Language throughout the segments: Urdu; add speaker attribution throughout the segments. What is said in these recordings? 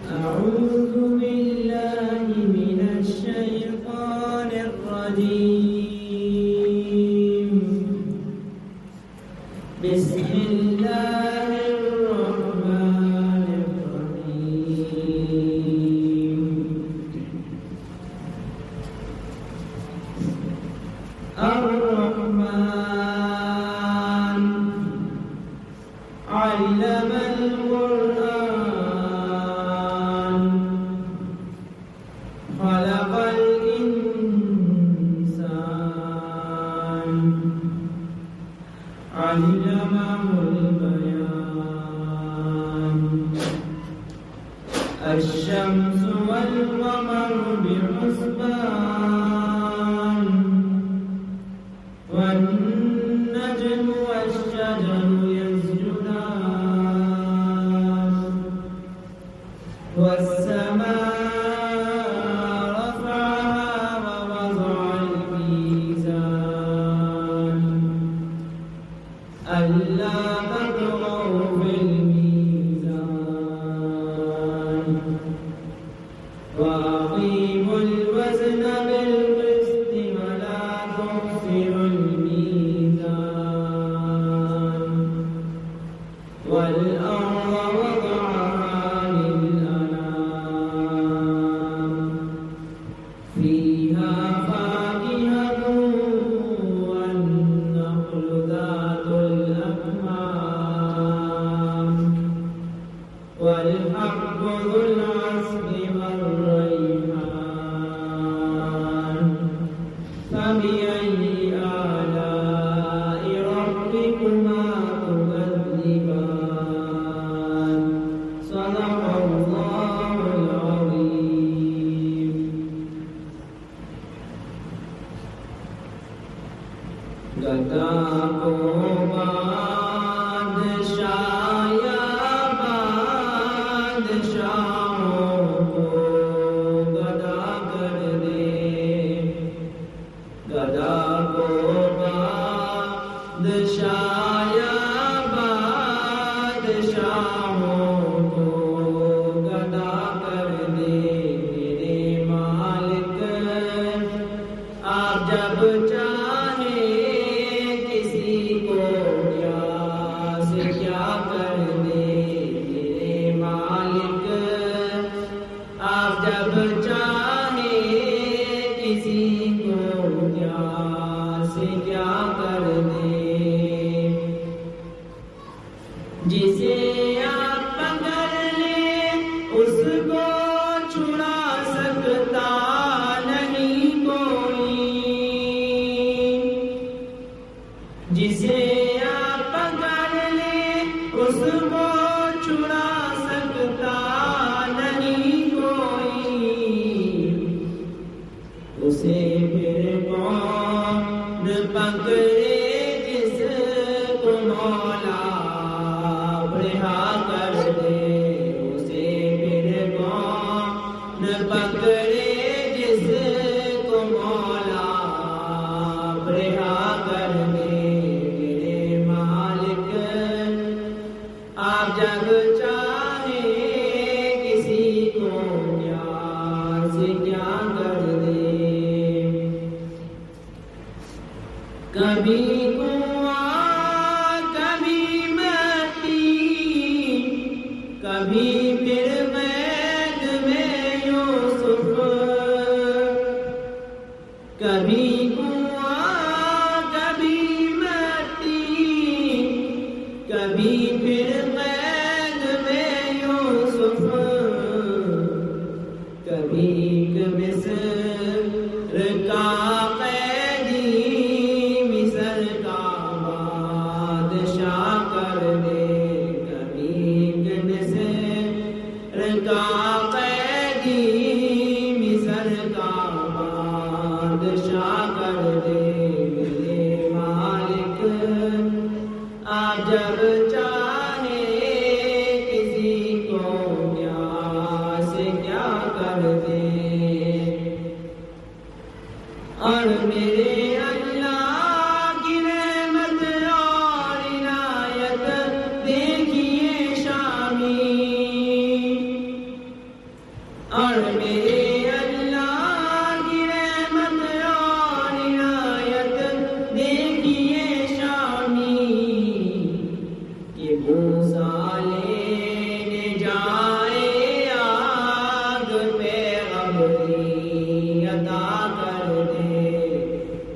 Speaker 1: أعوذ بالله من الشيطان الرجيم بسم الله الرحمن الرحيم الرحمن علم القرآن خلق الإنسان علمه البيان الشمس والقمر بحسبان والنجم والشجر يسجدان والسماء رفعها ووضع الميزان ألا تطغوا في الميزان وأقيموا الوزن بالقسط ولا تخسروا الميزان والأرض وضعها للأنام فيها فاكهة والنخل ذات الأكمام والحب ذو العصف والريحان فبأي آلاء ربكما تكذبان صدق الله العظيم گدا کو بادشاہ یا بادشاہوں کو گدا کر دے گدا کو بادشاہ یا بادشاہوں کو گدا کر دے میرے مالک آپ جب چاہے کسی کو کیا سے کیا کر دے میرے مالک آپ جب چاہے کسی کو کیا سے کیا کر دے جسے آپ پکڑ لیں اس کو چھڑا سکتا نہیں کوئی جسے آپ پکڑ لیں اس کو چھڑا سکتا نہیں کوئی اسے پھر کون پکڑے جس کو مولا رہا کر دے اسے پھر کون پکڑے جس کو مولا رہا کر دے میرے مالک آپ جب چاہے کسی کو کیا سے کیا کر دے کبھی کنواں کبھی مٹی کبھی پھر قید میں یوسف کبھی کنواں کبھی مٹی کبھی پھر قید میں یوسف کبھی مصر کا قیدی مصر کا بادشاہ کر دے کبھی مصر کا قیدی مصر کا بادشاہ کر دے میرے مالک آپ جب چاہے موسیٰ لینے جائے آگ پیغمبری عطا کر دے،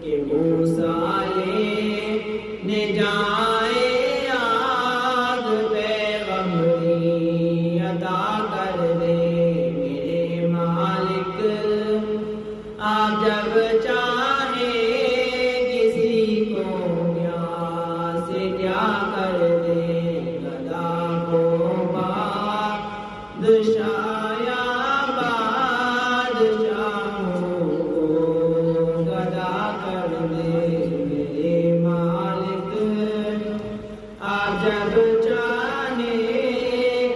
Speaker 1: کہ موسیٰ لینے جائے آگ پیغمبری عطا کر دے۔ میرے مالک آپ جب چاہے کسی کو پیاس کیا کر دے، گدا کو بادشاہ یا بادشاہوں کو گدا کر دے۔ میرے مالک آپ جب چاہے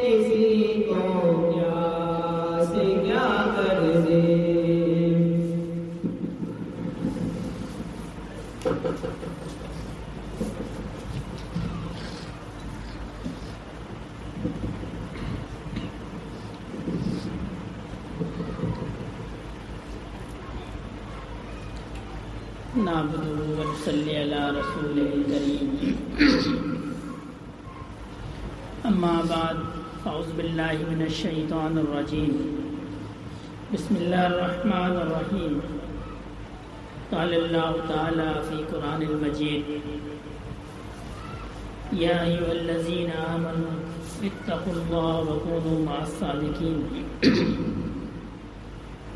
Speaker 1: کسی کو پیاس کیا کر دے۔
Speaker 2: نعبدہ و نصلی علی رسول الکریم، اما بعد، اعوذ باللہ من الشیطان الرجیم، بسم اللہ الرحمن الرحیم۔ قال اللہ تعالی فی قرآن المجید، یا ایھا الذین آمنوا اتقوا اللہ وکونوا مع الصادقین۔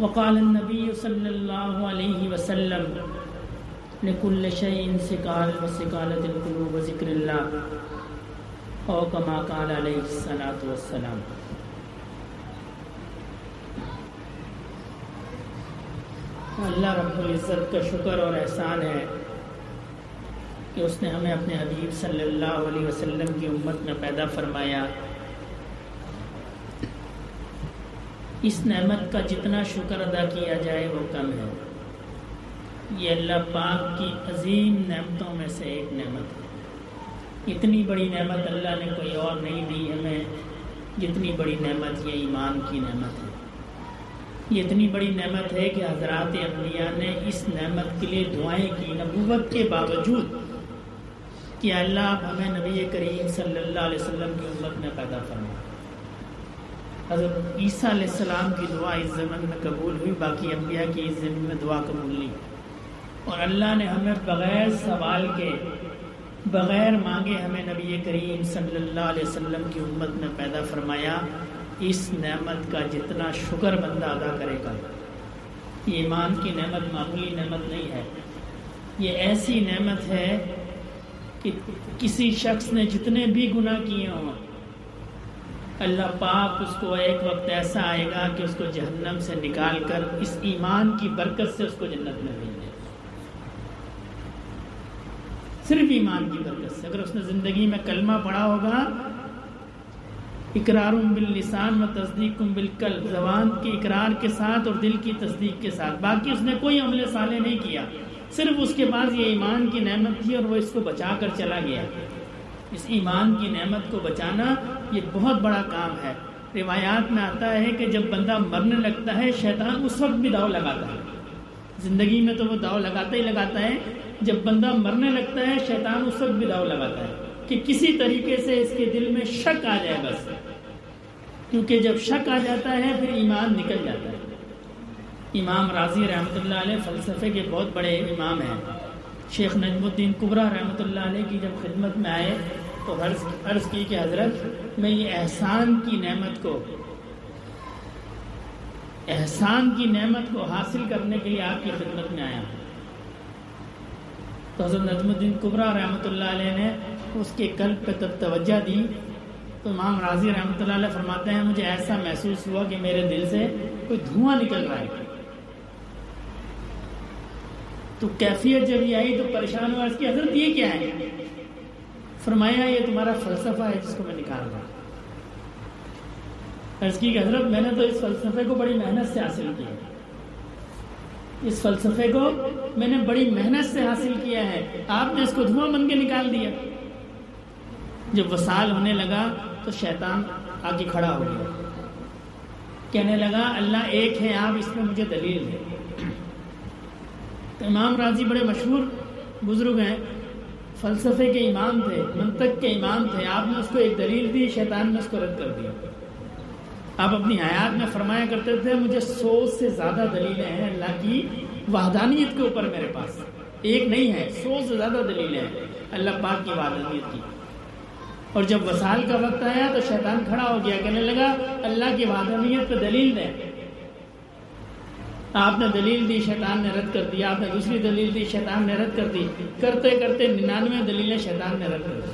Speaker 2: وقال النبی صلی اللہ علیہ وسلم، لکل شیء سکال وسکالۃ القلوب وذکر اللہ، او کما قال علیہ الصلاۃ والسلام۔ اللہ رب العزت کا شکر اور احسان ہے کہ اس نے ہمیں اپنے حبیب صلی اللہ علیہ وسلم کی امت میں پیدا فرمایا۔ اس نعمت کا جتنا شکر ادا کیا جائے وہ کم ہے۔ یہ اللہ پاک کی عظیم نعمتوں میں سے ایک نعمت ہے۔ اتنی بڑی نعمت اللہ نے کوئی اور نہیں دی ہمیں جتنی بڑی نعمت یہ ایمان کی نعمت ہے۔ یہ اتنی بڑی نعمت ہے کہ حضرات انبیاء نے اس نعمت کے لیے دعائیں کی، نبوت کے باوجود، کہ اللہ آپ ہمیں نبی کریم صلی اللہ علیہ وسلم کی امت میں پیدا فرمائے۔ حضرت عیسیٰ علیہ السلام کی دعا اس زمن میں قبول ہوئی، باقی انبیاء کی اس زمین میں دعا قبول نہیں، اور اللہ نے ہمیں بغیر سوال کے، بغیر مانگے ہمیں نبی کریم صلی اللہ علیہ وسلم کی امت میں پیدا فرمایا۔ اس نعمت کا جتنا شکر بندہ ادا کرے گا، یہ ایمان کی نعمت معمولی نعمت نہیں ہے، یہ ایسی نعمت ہے کہ کسی شخص نے جتنے بھی گناہ کیے ہوں، اللہ پاک اس کو ایک وقت ایسا آئے گا کہ اس کو جہنم سے نکال کر اس ایمان کی برکت سے اس کو جنت میں بھیج دے، صرف ایمان کی برکت سے۔ اگر اس نے زندگی میں کلمہ پڑھا ہوگا، اقرار باللسان و تصدیق بالقلب، زبان کی اقرار کے ساتھ اور دل کی تصدیق کے ساتھ، باقی اس نے کوئی عمل صالح نہیں کیا، صرف اس کے پاس یہ ایمان کی نعمت تھی اور وہ اس کو بچا کر چلا گیا۔ اس ایمان کی نعمت کو بچانا یہ بہت بڑا کام ہے۔ روایات میں آتا ہے کہ جب بندہ مرنے لگتا ہے، شیطان اس وقت بھی داؤ لگاتا ہے۔ زندگی میں تو وہ داؤ لگاتا ہی لگاتا ہے، جب بندہ مرنے لگتا ہے شیطان اس وقت بھی داؤ لگاتا ہے کہ کسی طریقے سے اس کے دل میں شک آ جائے بس، کیونکہ جب شک آ جاتا ہے پھر ایمان نکل جاتا ہے۔ امام راضی رحمۃ اللہ علیہ فلسفے کے بہت بڑے امام ہیں۔ شیخ نجم الدین کبریٰ رحمۃ اللہ علیہ کی جب خدمت میں آئے تو عرض کی کہ حضرت میں یہ احسان کی نعمت کو حاصل کرنے کے لیے آپ کی خدمت میں آیا ہوں۔ تو حضرت نجم الدین کبریٰ رحمۃ اللہ علیہ نے اس کے قلب پہ تب توجہ دی تو امام راضی رحمۃ اللہ علیہ فرماتے ہیں مجھے ایسا محسوس ہوا کہ میرے دل سے کوئی دھواں نکل رہا ہے۔ تو کیفیت جب یہ آئی تو پریشان ہوا، اس کی حضرت یہ کیا ہے؟ فرمایا یہ تمہارا فلسفہ ہے جس کو میں نکال رہا ہوں۔ عرض کی کہ حضرت میں نے تو اس فلسفے کو بڑی محنت سے حاصل کیا ہے، اس فلسفے کو میں نے بڑی محنت سے حاصل کیا ہے، آپ نے اس کو دھواں بن کے نکال دیا۔ جب وصال ہونے لگا تو شیطان آگے کھڑا ہو گیا، کہنے لگا اللہ ایک ہے، آپ اس میں مجھے دلیل ہے۔ تو امام راضی بڑے مشہور بزرگ ہیں، فلسفے کے امام تھے، منطق کے امام تھے، آپ نے اس کو ایک دلیل دی، شیطان نے اس کو رد کر دیا۔ آپ اپنی حیات میں فرمایا کرتے تھے مجھے 100 سے زیادہ دلیلیں ہیں اللہ کی وحدانیت کے اوپر، میرے پاس ایک نہیں ہے، 100 سے زیادہ دلیلیں ہیں اللہ پاک کی وحدانیت کی۔ اور جب وصال کا وقت آیا تو شیطان کھڑا ہو گیا، کہنے لگا اللہ کی وحدانیت پہ دلیل دیں۔ آپ نے دلیل دی، شیطان نے رد کر دیا، آپ نے دوسری دلیل دی، شیطان نے رد کر دی، کرتے کرتے 99 دلیلیں شیطان نے رد کر دی۔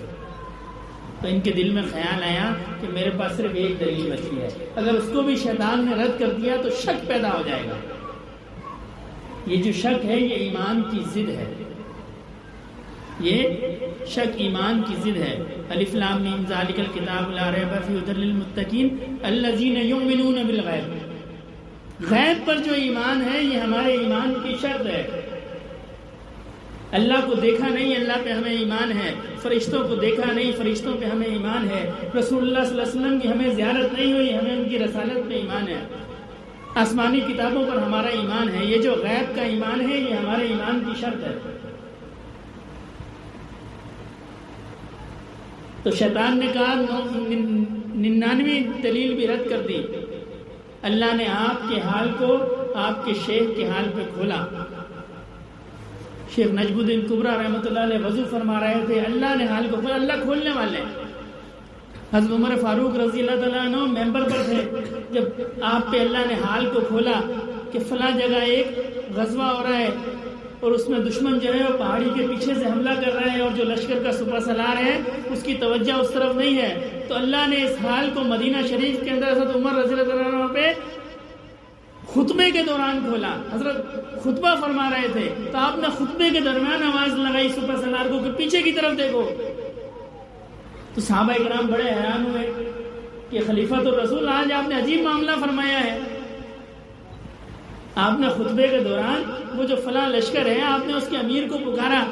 Speaker 2: تو ان کے دل میں خیال آیا کہ میرے پاس صرف ایک دلیل بچی ہے، اگر اس کو بھی شیطان نے رد کر دیا تو شک پیدا ہو جائے گا۔ یہ جو شک ہے یہ ایمان کی ضد ہے، یہ شک ایمان کی ضد ہے۔ الف لام میم ذالک الکتاب لا ریب فیہ ھدی للمتقین الذین یؤمنون بالغیب۔ غیب پر جو ایمان ہے یہ ہمارے ایمان کی شرط ہے۔ اللہ کو دیکھا نہیں، اللہ پہ ہمیں ایمان ہے۔ فرشتوں کو دیکھا نہیں، فرشتوں پہ ہمیں ایمان ہے۔ رسول اللہ صلی اللہ علیہ وسلم کی ہمیں زیارت نہیں ہوئی، ہمیں ان کی رسالت پہ ایمان ہے۔ آسمانی کتابوں پر ہمارا ایمان ہے۔ یہ جو غیب کا ایمان ہے یہ ہمارے ایمان کی شرط ہے۔ تو شیطان نے کہا 99 دلیل بھی رد کر دی۔ اللہ نے آپ کے حال کو آپ کے شیخ کے حال پہ کھولا۔ شیخ نجم الدین کبریٰ رحمۃ اللہ علیہ وضو فرما رہے تھے، اللہ نے حال کو کھولا، اللہ کھولنے والے ہیں۔ حضرت عمر فاروق رضی اللہ تعالیٰ عنہ ممبر پر تھے، جب آپ پہ اللہ نے حال کو کھولا کہ فلاں جگہ ایک غزوہ ہو رہا ہے اور اس میں دشمن جو ہے وہ پہاڑی کے پیچھے سے حملہ کر رہا ہے اور جو لشکر کا سپہ سالار ہے اس کی توجہ اس طرف نہیں ہے، تو اللہ نے اس حال کو مدینہ شریف کے اندر حضرت عمر رضی اللہ عنہ پہ خطبے کے دوران کھولا۔ حضرت خطبہ فرما رہے تھے تو آپ نے خطبے کے درمیان آواز لگائی سپہ سالار کو کہ پیچھے کی طرف دیکھو۔ تو صحابہ کرام بڑے حیران ہوئے کہ خلیفۃ الرسول آج آپ نے عجیب معاملہ فرمایا ہے۔ آپ نے خطبے کے دوران وہ جو فلاں لشکر ہے آپ نے اس کے امیر کو پکارا،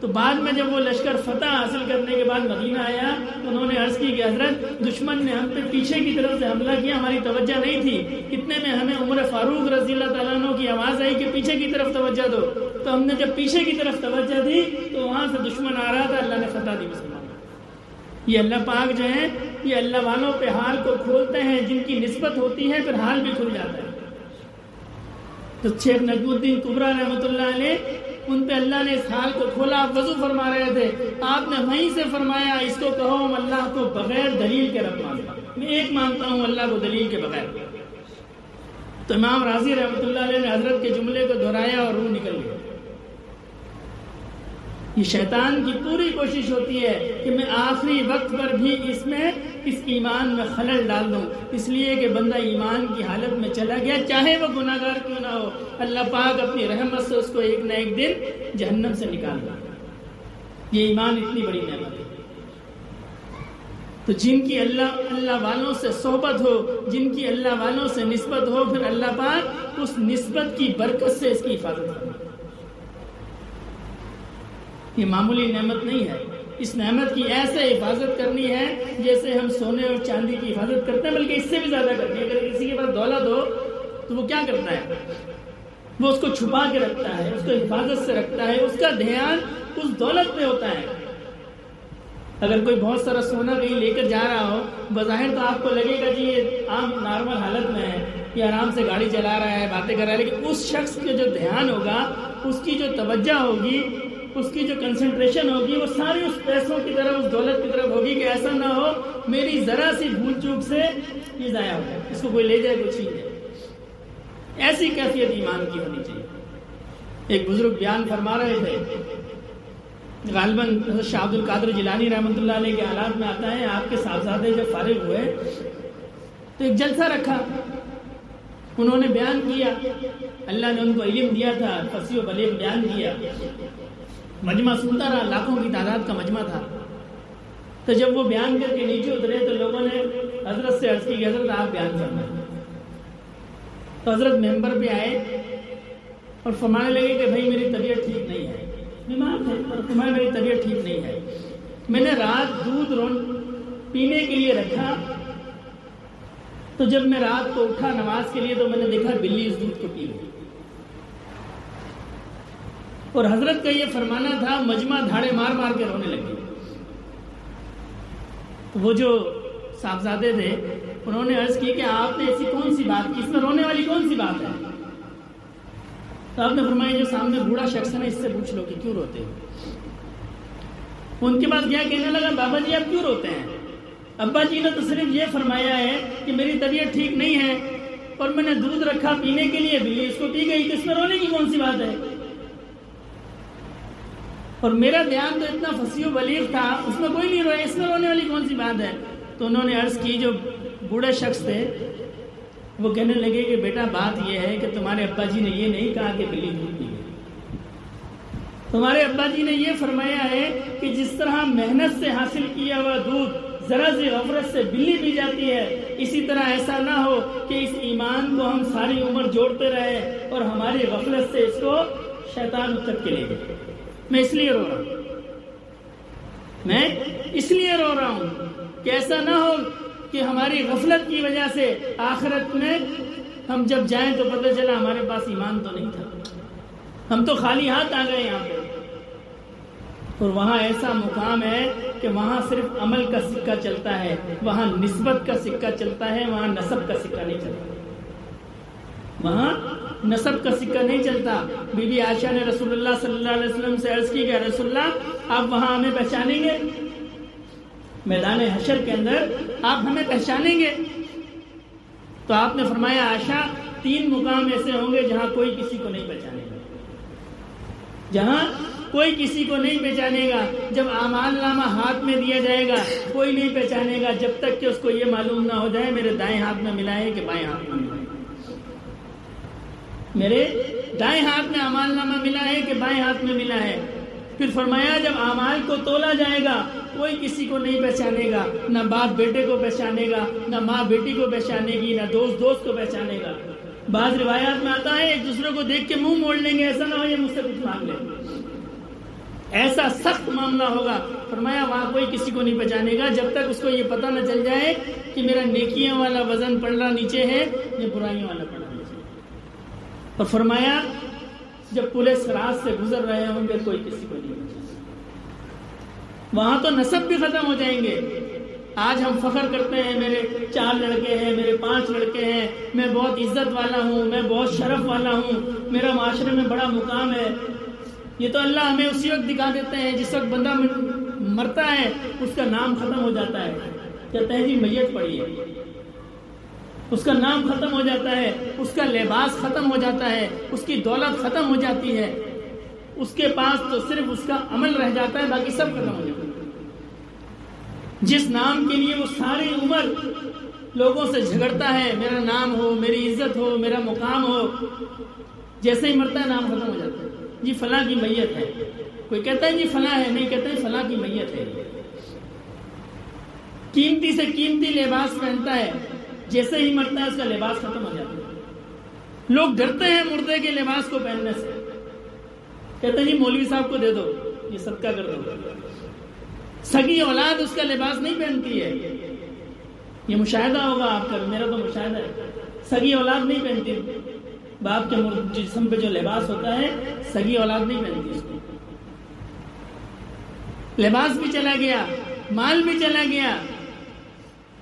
Speaker 2: تو بعد میں جب وہ لشکر فتح حاصل کرنے کے بعد مدینہ آیا تو انہوں نے عرض کی کہ حضرت دشمن نے ہم پہ پیچھے کی طرف سے حملہ کیا، ہماری توجہ نہیں تھی، اتنے میں ہمیں عمر فاروق رضی اللہ تعالیٰ عنہ کی آواز آئی کہ پیچھے کی طرف توجہ دو، تو ہم نے جب پیچھے کی طرف توجہ دی تو وہاں سے دشمن آ رہا تھا، اللہ نے فتح دی مسلمان۔ یہ اللہ پاک جو ہے یہ اللہ والوں پہ حال کو کھولتے ہیں، جن کی نسبت ہوتی ہے پھر حال بھی کھل جاتا ہے۔ تو شیخ نجم الدین کبریٰ رحمۃ اللہ علیہ ان پہ اللہ نے اس حال کو کھولا۔ آپ وضو فرما رہے تھے، آپ نے وہیں سے فرمایا اس کو کہو ہم اللہ کو بغیر دلیل کے رب مانتا ہوں، میں ایک مانتا ہوں اللہ کو دلیل کے بغیر۔ تو امام راضی رحمۃ اللہ علیہ نے حضرت کے جملے کو دہرایا اور روح نکل گئی۔ یہ شیطان کی پوری کوشش ہوتی ہے کہ میں آخری وقت پر بھی اس ایمان میں خلل ڈال دوں، اس لیے کہ بندہ ایمان کی حالت میں چلا گیا چاہے وہ گناہ گار کیوں نہ ہو، اللہ پاک اپنی رحمت سے اس کو ایک نہ ایک دن جہنم سے نکال دے۔ یہ ایمان اتنی بڑی نعمت ہے۔ تو جن کی اللہ والوں سے صحبت ہو، جن کی اللہ والوں سے نسبت ہو، پھر اللہ پاک اس نسبت کی برکت سے اس کی حفاظت کرے۔ یہ معمولی نعمت نہیں ہے، اس نعمت کی ایسے حفاظت کرنی ہے جیسے ہم سونے اور چاندی کی حفاظت کرتے ہیں، بلکہ اس سے بھی زیادہ کرنی ہے۔ اگر کسی کے پاس دولت ہو تو وہ کیا کرتا ہے؟ وہ اس کو چھپا کے رکھتا ہے، اس کو حفاظت سے رکھتا ہے، اس کا دھیان اس دولت پہ ہوتا ہے۔ اگر کوئی بہت سارا سونا کہیں لے کر جا رہا ہو، بظاہر تو آپ کو لگے گا جی یہ عام نارمل حالت میں ہے، یہ آرام سے گاڑی چلا رہا ہے، باتیں کر رہا ہے، لیکن اس شخص کے جو دھیان ہوگا، اس کی جو توجہ ہوگی، اس کی جو کنسنٹریشن ہوگی، وہ ساری اس پیسوں کی طرف، اس دولت کی طرف ہوگی کہ ایسا نہ ہو میری ذرا سی بھول چوک سے یہ ضائع ہو جائے، اس کو کوئی لے جائے، کوئی چھین جائے۔ ایسی کیفیت ایمان کی ہونی چاہیے۔ ایک بزرگ بیان فرما رہے تھے، غالباً حضرت شاہ عبد القادر جیلانی رحمۃ اللہ علیہ کے حالات میں آتا ہے، آپ کے صاحبزادے جب فارغ ہوئے تو ایک جلسہ رکھا، انہوں نے بیان کیا، اللہ نے ان کو علم دیا تھا، فصیح و بلیغ بیان کیا، مجمع سنتا رہا، لاکھوں کی تعداد کا مجمع تھا۔ تو جب وہ بیان کر کے نیچے اترے تو لوگوں نے حضرت سے عرض کی کہ حضرت آپ بیان فرمائیں۔ تو حضرت ممبر پہ آئے اور فرمانے لگے کہ بھائی میری طبیعت ٹھیک نہیں ہے، بیمار تھے اور فرمایا میری طبیعت ٹھیک نہیں ہے، میں نے رات دودھ پینے کے لیے رکھا، تو جب میں رات کو اٹھا نماز کے لیے تو میں نے دیکھا بلی اس دودھ کو پی گئی۔ اور حضرت کا یہ فرمانا تھا، مجمع دھاڑے مار مار کے رونے لگے. وہ جو صاحبزادے تھے انہوں نے عرض کی کہ آپ نے ایسی کون سی بات کی، اس میں رونے والی کون سی بات ہے؟ تو آپ نے فرمایا جو سامنے بوڑھا شخص ہے اس سے پوچھ لو کہ کیوں روتے ہو. ان کے بعد کیا کہنے لگا، بابا جی آپ کیوں روتے ہیں؟ ابا جی نے تو صرف یہ فرمایا ہے کہ میری طبیعت ٹھیک نہیں ہے اور میں نے دودھ رکھا پینے کے لیے، بلی اس کو پی گئی، تو اس میں رونے کی کون سی بات ہے؟ اور میرا بیان تو اتنا فصیح و بلیغ تھا، اس میں کوئی نہیں رویا، اس میں رونے والی کون سی بات ہے؟ تو انہوں نے عرض کی، جو بوڑھے شخص تھے وہ کہنے لگے کہ بیٹا بات یہ ہے کہ تمہارے ابا جی نے یہ نہیں کہا کہ بلی دودھ پی گئی، تمہارے ابا جی نے یہ فرمایا ہے کہ جس طرح محنت سے حاصل کیا ہوا دودھ ذرا سی غفلت سے بلی پی جاتی ہے، اسی طرح ایسا نہ ہو کہ اس ایمان کو ہم ساری عمر جوڑتے رہے اور ہماری غفلت سے اس کو شیطان اچک کے لے گئے. میں اس لیے رو رہا ہوں، میں اس لیے رو رہا ہوں کہ ایسا نہ ہو کہ ہماری غفلت کی وجہ سے آخرت میں ہم جب جائیں تو پتہ چلا ہمارے پاس ایمان تو نہیں تھا، ہم تو خالی ہاتھ آ گئے یہاں پہ. اور وہاں ایسا مقام ہے کہ وہاں صرف عمل کا سکہ چلتا ہے، وہاں نسبت کا سکہ چلتا ہے، وہاں نسب کا سکہ نہیں چلتا. وہاں نسب کا سکہ نہیں چلتا. بی بی عائشہ نے رسول اللہ صلی اللہ علیہ وسلم سے عرض کی کہ رسول اللہ آپ وہاں ہمیں پہچانیں گے؟ میدان حشر کے اندر آپ ہمیں پہچانیں گے؟ تو آپ نے فرمایا عائشہ 3 مقام ایسے ہوں گے جہاں کوئی کسی کو نہیں پہچانے گا، جہاں کوئی کسی کو نہیں پہچانے گا. جب اعمال نامہ ہاتھ میں دیا جائے گا کوئی نہیں پہچانے گا جب تک کہ اس کو یہ معلوم نہ ہو جائے میرے دائیں ہاتھ میں ملا ہے کہ بائیں ہاتھ میں ملا ہے، میرے دائیں ہاتھ میں اعمال نامہ ملا ہے کہ بائیں ہاتھ میں ملا ہے. پھر فرمایا جب اعمال کو تولا جائے گا کوئی کسی کو نہیں پہچانے گا، نہ باپ بیٹے کو پہچانے گا، نہ ماں بیٹی کو پہچانے گی، نہ دوست دوست کو پہچانے گا. بعض روایات میں آتا ہے ایک دوسرے کو دیکھ کے منہ موڑ لیں گے، ایسا نہ ہو یہ مجھ سے کچھ مانگ لے. ایسا سخت معاملہ ہوگا. فرمایا وہاں کوئی کسی کو نہیں پہچانے گا جب تک اس کو یہ پتہ نہ چل جائے کہ میرا نیکیاں والا وزن پلڑا نیچے ہے یا برائیوں والا پلڑا نیچے. اور فرمایا جب پورے صراط سے گزر رہے ہوں گے کوئی کسی کو نہیں پہچانے. وہاں تو نسب بھی ختم ہو جائیں گے. آج ہم فخر کرتے ہیں میرے 4 لڑکے ہیں، میرے 5 لڑکے ہیں، میں بہت عزت والا ہوں، میں بہت شرف والا ہوں، میرا معاشرے میں بڑا مقام ہے. یہ تو اللہ ہمیں اسی وقت دکھا دیتے ہیں جس وقت بندہ مرتا ہے اس کا نام ختم ہو جاتا ہے. کہتے ہیں جی میت پڑی ہے، اس کا نام ختم ہو جاتا ہے، اس کا لباس ختم ہو جاتا ہے، اس کی دولت ختم ہو جاتی ہے، اس کے پاس تو صرف اس کا عمل رہ جاتا ہے، باقی سب ختم ہو جاتا ہے. جس نام کے لیے وہ ساری عمر لوگوں سے جھگڑتا ہے، میرا نام ہو، میری عزت ہو، میرا مقام ہو، جیسے ہی مرتا ہے نام ختم ہو جاتا ہے. جی فلاں کی میت ہے، کوئی کہتا ہے جی فلاں ہے، نہیں کہتے ہیں فلاں کی میت ہے. قیمتی سے قیمتی لباس پہنتا ہے، جیسے ہی مرتا ہے اس کا لباس ختم ہو جاتا ہے. لوگ ڈرتے ہیں مردے کے لباس کو پہننے سے، کہتے ہیں جی مولوی صاحب کو دے دو، یہ صدقہ کر دو. سگی اولاد اس کا لباس نہیں پہنتی ہے. یہ مشاہدہ ہوگا آپ کا، میرا تو مشاہدہ ہے. سگی اولاد نہیں پہنتی. باپ کے جسم پہ جو لباس ہوتا ہے سگی اولاد نہیں پہنتی اس کو. لباس بھی چلا گیا، مال بھی چلا گیا،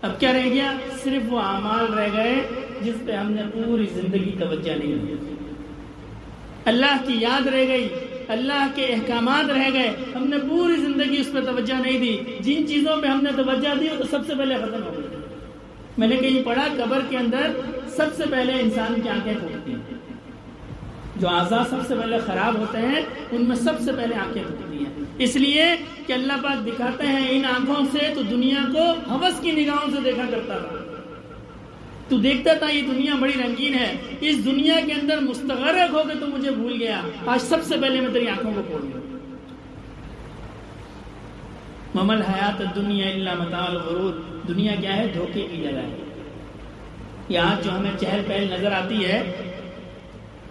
Speaker 2: اب کیا رہ گیا؟ صرف وہ اعمال رہ گئے جس پہ ہم نے پوری زندگی توجہ نہیں دی. اللہ کی یاد رہ گئی، اللہ کے احکامات رہ گئے، ہم نے پوری زندگی اس پہ توجہ نہیں دی. جن چیزوں پہ ہم نے توجہ دی وہ تو سب سے پہلے ختم ہو گئی. میں نے کہیں پڑھا قبر کے اندر سب سے پہلے انسان کی آنکھیں پھوٹتی ہیں. جو اعضاء سب سے پہلے خراب ہوتے ہیں ان میں سب سے پہلے آنکھیں پھوٹتی ہیں. اس لیے کہ اللہ پاک دکھاتے ہیں ان آنکھوں سے تو دنیا کو ہوس کی نگاہوں سے دیکھا کرتا تھا. تو دیکھتا تھا یہ دنیا بڑی رنگین ہے، اس دنیا کے اندر مستغرق ہو کے تو مجھے بھول گیا، آج سب سے پہلے میں تیری آنکھوں کو پھوڑ دوں. ممل حیات الدنیا الا متاع الغرور. دنیا کیا ہے؟ دھوکے کی جگہ ہے. یہ آج جو ہمیں چہل پہل نظر آتی ہے،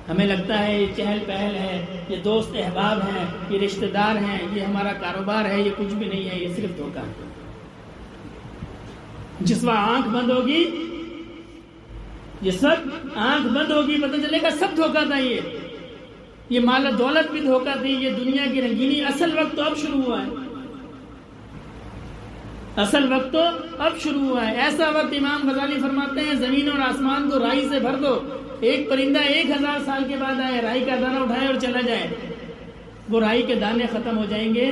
Speaker 2: ہمیں لگتا ہے یہ چہل پہل ہے، یہ دوست احباب ہیں، یہ رشتہ دار ہیں، یہ ہمارا کاروبار ہے، یہ کچھ بھی نہیں ہے، یہ صرف دھوکہ ہے. جس وقت آنکھ بند ہوگی، جس وقت آنکھ بند ہوگی پتہ چلے گا سب دھوکہ تھا. یہ مال و دولت بھی دھوکہ تھی، یہ دنیا کی رنگینی، اصل وقت تو اب شروع ہوا ہے، اصل وقت تو اب شروع ہوا ہے۔ ایسا وقت امام غزالی فرماتے ہیں زمین اور آسمان کو رائی سے بھر دو، ایک پرندہ 1000 سال کے بعد آئے، رائی کا دانہ اٹھائے اور چلا جائے، وہ رائی کے دانے ختم ہو جائیں گے،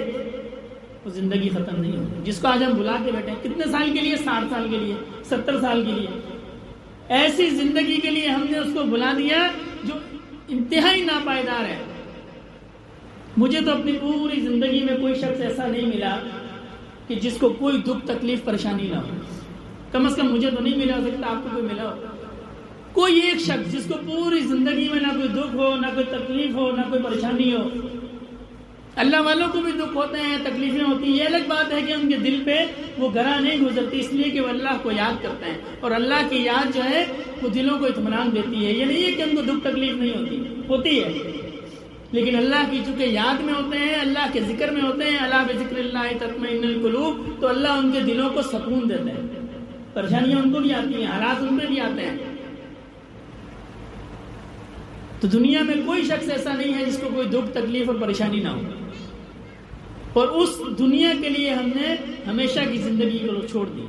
Speaker 2: وہ زندگی ختم نہیں ہوگی۔ جس کو آج ہم بلا کے بیٹھے ہیں، کتنے سال کے لیے؟ 60 سال کے لیے، 70 سال کے لیے، ایسی زندگی کے لیے ہم نے اس کو بلا دیا جو انتہائی ناپائیدار ہے۔ مجھے تو اپنی پوری زندگی میں کوئی شخص ایسا نہیں ملا کہ جس کو کوئی دکھ تکلیف پریشانی نہ ہو، کم از کم مجھے تو نہیں ملا، ہو سکتا آپ کو کوئی ملا ہو۔ کوئی ایک شخص جس کو پوری زندگی میں نہ کوئی دکھ ہو، نہ کوئی تکلیف ہو، نہ کوئی پریشانی ہو۔ اللہ والوں کو بھی دکھ ہوتے ہیں، تکلیفیں ہوتی ہیں، یہ الگ بات ہے کہ ان کے دل پہ وہ گراں نہیں گزرتی، اس لیے کہ وہ اللہ کو یاد کرتے ہیں، اور اللہ کی یاد جو ہے وہ دلوں کو اطمینان دیتی ہے۔ یہ نہیں ہے کہ ان کو دکھ تکلیف نہیں ہوتی ہے، لیکن اللہ کی چونکہ یاد میں ہوتے ہیں، اللہ کے ذکر میں ہوتے ہیں، اللہ بذکر اللہ تطمئن القلوب، تو اللہ ان کے دلوں کو سکون دیتے ہیں۔ پریشانیاں ان کو بھی آتی ہیں، حالات ان پہ بھی آتے ہیں۔ تو دنیا میں کوئی شخص ایسا نہیں ہے جس کو کوئی دکھ تکلیف اور پریشانی نہ ہو، اور اس دنیا کے لیے ہم نے ہمیشہ کی زندگی کو چھوڑ دی۔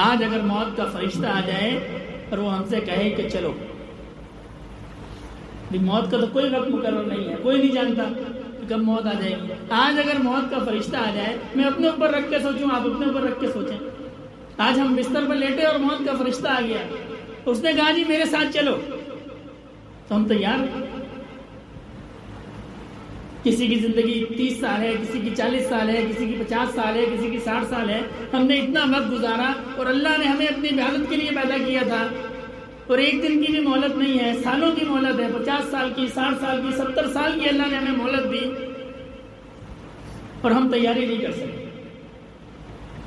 Speaker 2: آج اگر موت کا فرشتہ آ جائے اور وہ ہم سے کہے کہ چلو، موت کا تو کوئی وقت مقرر نہیں ہے، کوئی نہیں جانتا کہ کب موت آ جائے گی۔ آج اگر موت کا فرشتہ آ جائے، میں اپنے اوپر رکھ کے سوچوں، آپ اپنے اوپر رکھ کے سوچیں، آج ہم بستر پر لیٹے اور موت کا فرشتہ آ گیا، اس نے کہا جی میرے ساتھ چلو، تو ہم تیار ہیں؟ کسی کی زندگی 30 سال ہے، کسی کی 40 سال ہے، کسی کی 50 سال ہے، کسی کی 60 سال ہے، ہم نے اتنا وقت گزارا، اور اللہ نے ہمیں اپنی عبادت کے لیے پیدا کیا تھا، اور ایک دن کی بھی مہلت نہیں ہے، سالوں کی مہلت ہے، 50 سال کی، 60 سال کی، 70 سال کی اللہ نے ہمیں مہلت دی، اور ہم تیاری نہیں کر سکتے،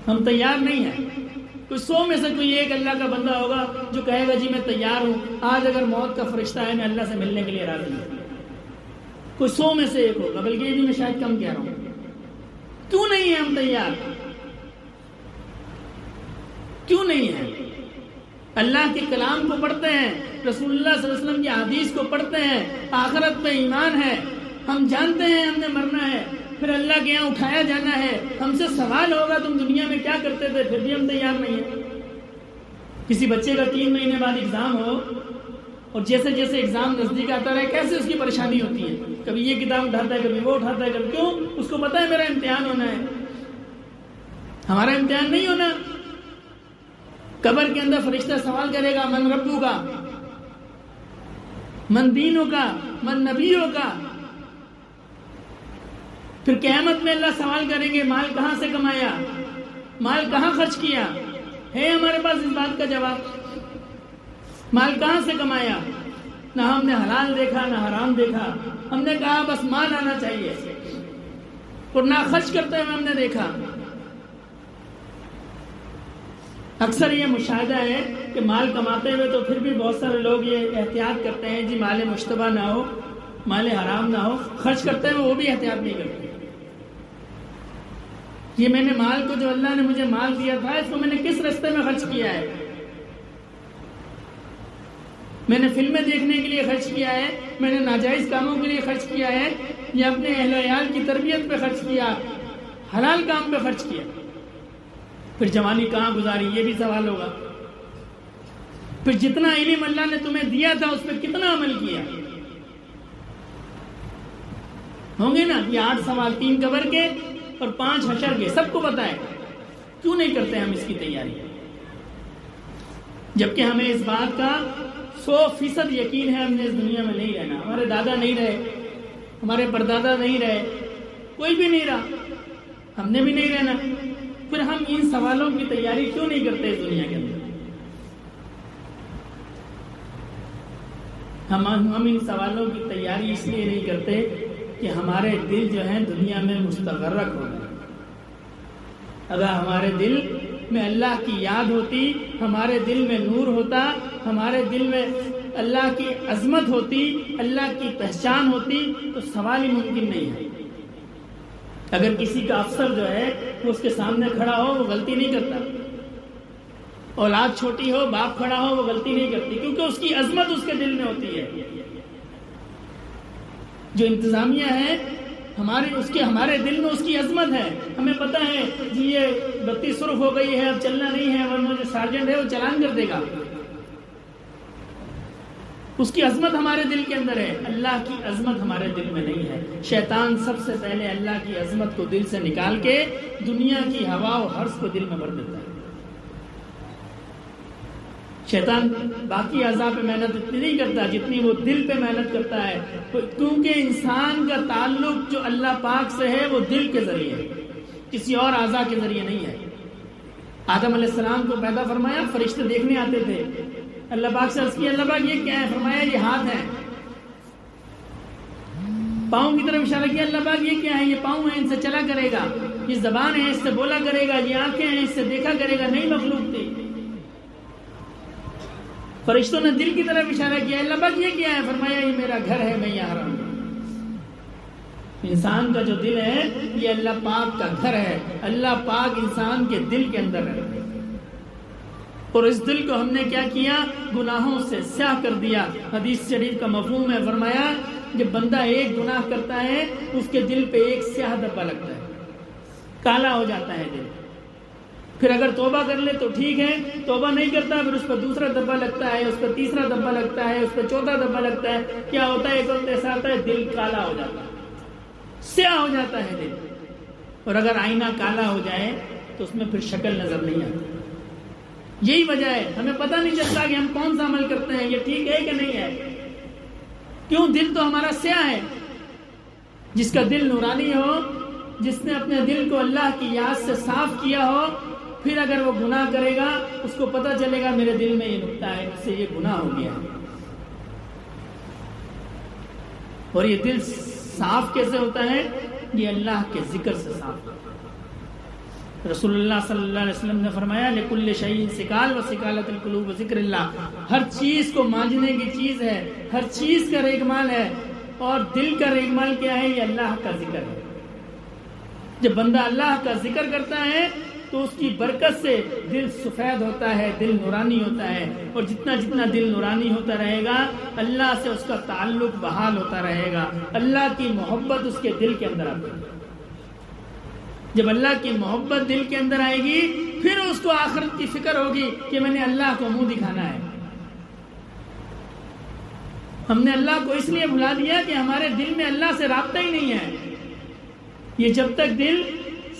Speaker 2: ہم تیار نہیں ہیں۔ کوئی 100 میں سے کوئی ایک اللہ کا بندہ ہوگا جو کہے گا جی میں تیار ہوں، آج اگر موت کا فرشتہ ہے میں اللہ سے ملنے کے لیے راضی ہوں۔ کوئی 100 میں سے ایک ہوگا، بلکہ یہ بھی میں شاید کم کہہ رہا ہوں۔ کیوں نہیں ہیں ہم تیار؟ کیوں نہیں ہیں؟ اللہ کے کلام کو پڑھتے ہیں، رسول اللہ صلی اللہ علیہ وسلم کی حدیث کو پڑھتے ہیں، آخرت پہ ایمان ہے، ہم جانتے ہیں ہم نے مرنا ہے، پھر اللہ کے یہاں اٹھایا جانا ہے، ہم سے سوال ہوگا تم دنیا میں کیا کرتے تھے، پھر بھی ہم تیار نہیں ہیں۔ کسی بچے کا 3 مہینے بعد ایگزام ہو، اور جیسے جیسے ایگزام نزدیک آتا رہے کیسے اس کی پریشانی ہوتی ہے، کبھی یہ کتاب اٹھاتا ہے، کبھی وہ اٹھاتا ہے، کبھی کیوں؟ اس کو پتا ہے میرا امتحان ہونا ہے، ہمارا امتحان نہیں ہونا۔ قبر کے اندر فرشتہ سوال کرے گا من ربو کا، من دینوں کا، من نبیوں کا۔ پھر قیامت میں اللہ سوال کریں گے مال کہاں سے کمایا، مال کہاں خرچ کیا، ہے ہمارے پاس اس بات کا جواب؟ مال کہاں سے کمایا؟ نہ ہم نے حلال دیکھا نہ حرام دیکھا، ہم نے کہا بس مال آنا چاہیے، اور نہ خرچ کرتے ہوئے ہم نے دیکھا۔ اکثر یہ مشاہدہ ہے کہ مال کماتے ہوئے تو پھر بھی بہت سارے لوگ یہ احتیاط کرتے ہیں جی مال مشتبہ نہ ہو، مال حرام نہ ہو، خرچ کرتے ہوئے وہ بھی احتیاط نہیں کرتے۔ یہ میں نے مال کو، جو اللہ نے مجھے مال دیا تھا، اس کو میں نے کس راستے میں خرچ کیا ہے؟ میں نے فلمیں دیکھنے کے لیے خرچ کیا ہے، میں نے ناجائز کاموں کے لیے خرچ کیا ہے، یا اپنے اہل و عیال کی تربیت پہ خرچ کیا، حلال کام پہ خرچ کیا؟ پھر جوانی کہاں گزاری، یہ بھی سوال ہوگا۔ پھر جتنا علم اللہ نے تمہیں دیا تھا اس پہ کتنا عمل کیا؟ ہوں گے نا یہ 8 سوال، 3 قبر کے اور 5 حشر کے، سب کو پتا ہے، کیوں نہیں کرتے ہم اس کی تیاری؟ جبکہ ہمیں اس بات کا 100% یقین ہے ہم نے اس دنیا میں نہیں رہنا، ہمارے دادا نہیں رہے، ہمارے پردادا نہیں رہے، کوئی بھی نہیں رہا، ہم نے بھی نہیں رہنا، پھر ہم ان سوالوں کی تیاری کیوں نہیں کرتے اس دنیا کے اندر؟ ہم ان سوالوں کی تیاری اس لیے نہیں کرتے کہ ہمارے دل جو ہیں دنیا میں مستغرق ہو گئے۔ اگر ہمارے دل میں اللہ کی یاد ہوتی، ہمارے دل میں نور ہوتا، ہمارے دل میں اللہ کی عظمت ہوتی، اللہ کی پہچان ہوتی، تو سوال ہی ممکن نہیں ہے۔ اگر کسی کا افسر جو ہے وہ اس کے سامنے کھڑا ہو وہ غلطی نہیں کرتا، اولاد چھوٹی ہو باپ کھڑا ہو وہ غلطی نہیں کرتی، کیونکہ اس کی عظمت اس کے دل میں ہوتی ہے۔ جو انتظامیہ ہے ہمارے دل میں اس کی عظمت ہے. ہمیں پتہ ہے جی یہ بتی سرخ ہو گئی ہے، اب چلنا نہیں ہے، ورنہ جو سارجنٹ ہے وہ چالان کر دے گا. اس کی عظمت ہمارے دل کے اندر ہے. اللہ کی عظمت ہمارے دل میں نہیں ہے. شیطان سب سے پہلے اللہ کی عظمت کو دل سے نکال کے دنیا کی ہوا و حرص کو دل میں بھر دیتا ہے. شیطان باقی اعضاء پہ محنت اتنی نہیں کرتا جتنی وہ دل پہ محنت کرتا ہے، کیونکہ انسان کا تعلق جو اللہ پاک سے ہے وہ دل کے ذریعے ہے، کسی اور اعضاء کے ذریعے نہیں ہے. آدم علیہ السلام کو پیدا فرمایا، فرشتے دیکھنے آتے تھے. اللہ پاک سے عرض کیا اللہ پاک یہ کیا ہے؟ فرمایا یہ ہاتھ ہے. پاؤں کی طرف اشارہ کیا، اللہ پاک یہ کیا ہے؟ یہ پاؤں ہیں، ان سے چلا کرے گا. یہ زبان ہے، اس سے بولا کرے گا. یہ آنکھیں ہیں، اس سے دیکھا کرے گا. نئی مخلوق تھی. فرشتوں نے دل کی طرف اشارہ کیا، اللہ پاک یہ کیا ہے؟ فرمایا یہ میرا گھر ہے، میں یہاں رہوں. انسان کا جو دل ہے یہ اللہ پاک کا گھر ہے. اللہ پاک انسان کے دل کے اندر ہے، اور اس دل کو ہم نے کیا کیا؟ گناہوں سے سیاہ کر دیا. حدیث شریف کا مفہوم ہے، فرمایا جب بندہ ایک گناہ کرتا ہے اس کے دل پہ ایک سیاہ دھبا لگتا ہے، کالا ہو جاتا ہے دل. پھر اگر توبہ کر لے تو ٹھیک ہے، توبہ نہیں کرتا پھر اس پر دوسرا دھبا لگتا ہے، اس پر تیسرا دھبا لگتا ہے، اس پر چوتھا دھبا لگتا ہے. کیا ہوتا ہے؟ ایک وقت ایسا آتا ہے دل کالا ہو جاتا ہے، سیاہ ہو جاتا ہے دل. اور اگر آئینہ کالا ہو جائے تو اس میں پھر شکل نظر نہیں آتی. یہی وجہ ہے ہمیں پتہ نہیں چلتا کہ ہم کون سا عمل کرتے ہیں، یہ ٹھیک ہے کہ نہیں ہے. کیوں؟ دل تو ہمارا سیاہ ہے. جس کا دل نورانی ہو، جس نے اپنے دل کو اللہ کی یاد سے صاف کیا ہو، پھر اگر وہ گناہ کرے گا اس کو پتہ چلے گا میرے دل میں یہ نقطہ ہے، اس سے یہ گناہ ہو گیا. اور یہ دل صاف کیسے ہوتا ہے؟ یہ اللہ کے ذکر سے صاف ہوتا ہے. رسول اللہ صلی اللہ علیہ وسلم نے فرمایا لِكُلِّ شَيْءٍ سِقَالٌ وَسِقَالَةُ الْقُلُوبِ ذِكْرُ اللَّهِ. ہر چیز کو مانجنے کی چیز ہے، ہر چیز کا ریگمال ہے، اور دل کا ریگمال کیا ہے؟ یہ اللہ کا ذکر ہے. جب بندہ اللہ کا ذکر کرتا ہے تو اس کی برکت سے دل سفید ہوتا ہے، دل نورانی ہوتا ہے. اور جتنا جتنا دل نورانی ہوتا رہے گا اللہ سے اس کا تعلق بحال ہوتا رہے گا. اللہ کی محبت اس کے دل کے اندر آتی ہے. جب اللہ کی محبت دل کے اندر آئے گی پھر اس کو آخرت کی فکر ہوگی کہ میں نے اللہ کو منہ دکھانا ہے. ہم نے اللہ کو اس لیے بھلا دیا کہ ہمارے دل میں اللہ سے رابطہ ہی نہیں ہے. یہ جب تک دل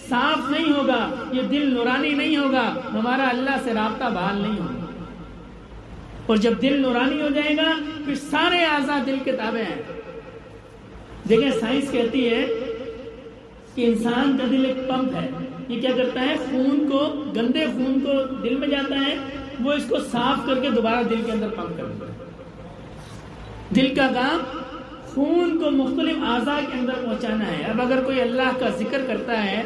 Speaker 2: صاف نہیں ہوگا، یہ دل نورانی نہیں ہوگا، ہمارا اللہ سے رابطہ بحال نہیں ہوگا. اور جب دل نورانی ہو جائے گا پھر سارے اعضاء دل کے تابع ہیں. دیکھیں سائنس کہتی ہے کہ انسان کا دل ایک پمپ ہے. یہ کیا کرتا ہے؟ خون کو، گندے خون کو دل میں جاتا ہے، وہ اس کو صاف کر کے دوبارہ دل کے اندر پمپ کرتا ہے. دل کا کام خون کو مختلف اعضاء کے اندر پہنچانا ہے. اب اگر کوئی اللہ کا ذکر کرتا ہے،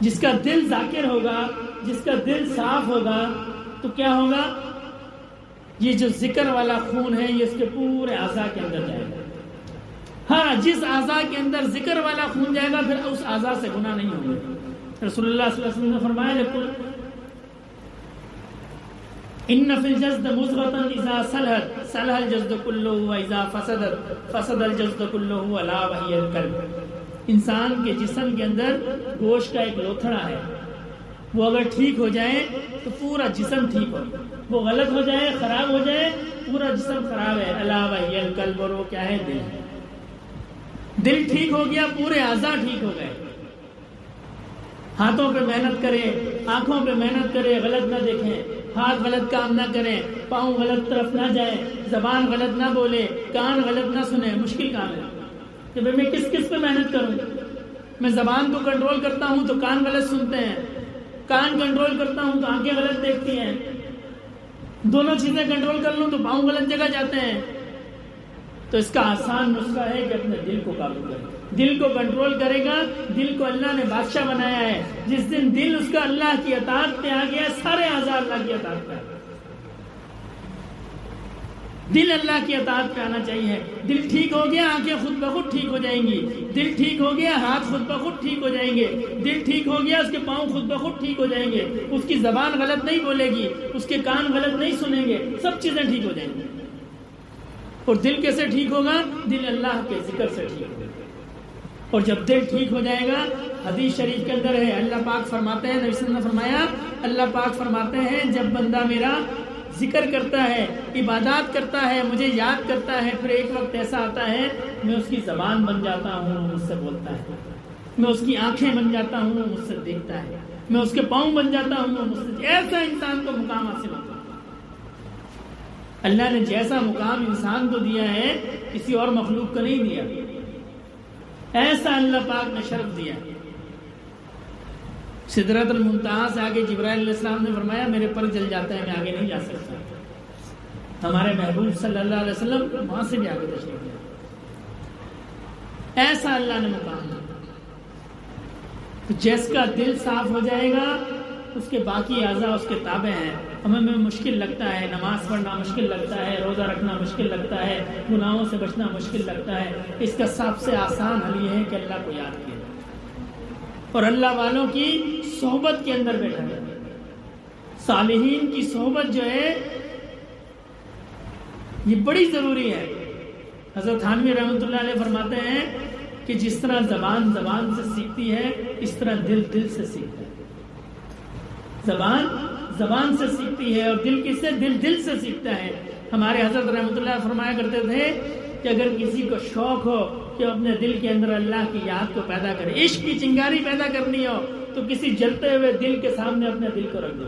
Speaker 2: جس کا دل ذاکر ہوگا، جس کا دل صاف ہوگا، تو کیا ہوگا؟ یہ جو ذکر والا خون ہے یہ اس کے پورے اعضاء کے اندر جائے گا. ہاں، جس اعضاء کے اندر ذکر والا خون جائے گا پھر اس اعضاء سے گناہ نہیں ہوں گے. رسول اللہ صلی اللہ علیہ وسلم نے فرمایا ان فی الجسد مضغۃ اذا صلحت صلح الجسد كله واذا فسدت فسد الجسد كله الا وهي القلب. انسان کے جسم کے اندر گوشت کا ایک لوتھڑا ہے، وہ اگر ٹھیک ہو جائے تو پورا جسم ٹھیک ہو. وہ غلط ہو جائے، خراب ہو جائے، پورا جسم خراب ہے. الا وهي القلب. اور وہ کیا ہے؟ دل. دل ٹھیک ہو گیا پورے اعضاء ٹھیک ہو گئے. ہاتھوں پہ محنت کریں، آنکھوں پہ محنت کریں، غلط نہ دیکھیں، ہاتھ غلط کام نہ کریں، پاؤں غلط طرف نہ جائیں، زبان غلط نہ بولے، کان غلط نہ سنیں. مشکل کام ہے کہ میں کس پہ محنت کروں. میں زبان کو کنٹرول کرتا ہوں تو کان غلط سنتے ہیں، کان کنٹرول کرتا ہوں تو آنکھیں غلط دیکھتی ہیں، دونوں چیزیں کنٹرول کر لوں تو پاؤں غلط جگہ جاتے ہیں. تو اس کا آسان نسخہ ہے کہ اپنے دل کو قابو کرے. دل کو کنٹرول کرے گا. دل کو اللہ نے بادشاہ بنایا ہے. جس دن دل اس کا اللہ کی اطاعت پہ آ گیا، سارے اعضاء اللہ کی اطاعت پہ آ گئے. دل اللہ کی اطاعت پہ آنا چاہیے. دل ٹھیک ہو گیا آنکھیں خود بخود ٹھیک ہو جائیں گی. دل ٹھیک ہو گیا ہاتھ خود بخود ٹھیک ہو جائیں گے. دل ٹھیک ہو گیا اس کے پاؤں خود بخود ٹھیک ہو جائیں گے. اس کی زبان غلط نہیں بولے گی، اس کے کان غلط نہیں سنیں گے، سب چیزیں ٹھیک ہو جائیں گی. اور دل کیسے ٹھیک ہوگا؟ دل اللہ کے ذکر سے ٹھیک ہوگا. اور جب دل ٹھیک ہو جائے گا، حدیث شریف کے اندر ہے، اللہ پاک فرماتے ہیں، نبی صلی اللہ علیہ وسلم نے فرمایا، اللہ پاک فرماتے ہیں جب بندہ میرا ذکر کرتا ہے، عبادات کرتا ہے، مجھے یاد کرتا ہے، پھر ایک وقت ایسا آتا ہے میں اس کی زبان بن جاتا ہوں، مجھ سے بولتا ہے، میں اس کی آنکھیں بن جاتا ہوں، مجھ سے دیکھتا ہے، میں اس کے پاؤں بن جاتا ہوں، مجھ سے. ایسا انسان کو مقام حاصل ہوتا ہے. اللہ نے جیسا مقام انسان کو دیا ہے کسی اور مخلوق کو نہیں دیا. ایسا اللہ پاک نے شرف دیا. سدرۃ المنتہا سے آگے جبرائیل علیہ السلام نے فرمایا میرے پر جل جاتا ہے، میں آگے نہیں جا سکتا. ہمارے محبوب صلی اللہ علیہ وسلم وہاں سے بھی آگے تشریف لے. ایسا اللہ نے مقام دیا. جس کا دل صاف ہو جائے گا اس کے باقی اعضاء اس کے تابع ہیں. ہمیں مشکل لگتا ہے، نماز پڑھنا مشکل لگتا ہے، روزہ رکھنا مشکل لگتا ہے، گناہوں سے بچنا مشکل لگتا ہے. اس کا سب سے آسان حل یہ ہے کہ اللہ کو یاد کیا اور اللہ والوں کی صحبت کے اندر بیٹھا جائے. صالحین کی صحبت جو ہے یہ بڑی ضروری ہے. حضرت تھانوی رحمۃ اللہ علیہ فرماتے ہیں کہ جس طرح زبان زبان سے سیکھتی ہے اس طرح دل دل سے سیکھتا ہے. زبان زبان سے سیکھتی ہے اور دل کس سے؟ دل دل سے سیکھتا ہے. ہمارے حضرت رحمۃ اللہ فرمایا کرتے تھے کہ اگر کسی کو شوق ہو کہ اپنے دل کے اندر اللہ کی یاد کو پیدا کرے، عشق کی چنگاری پیدا کرنی ہو، تو کسی جلتے ہوئے دل کے سامنے اپنے دل کو رکھ دو.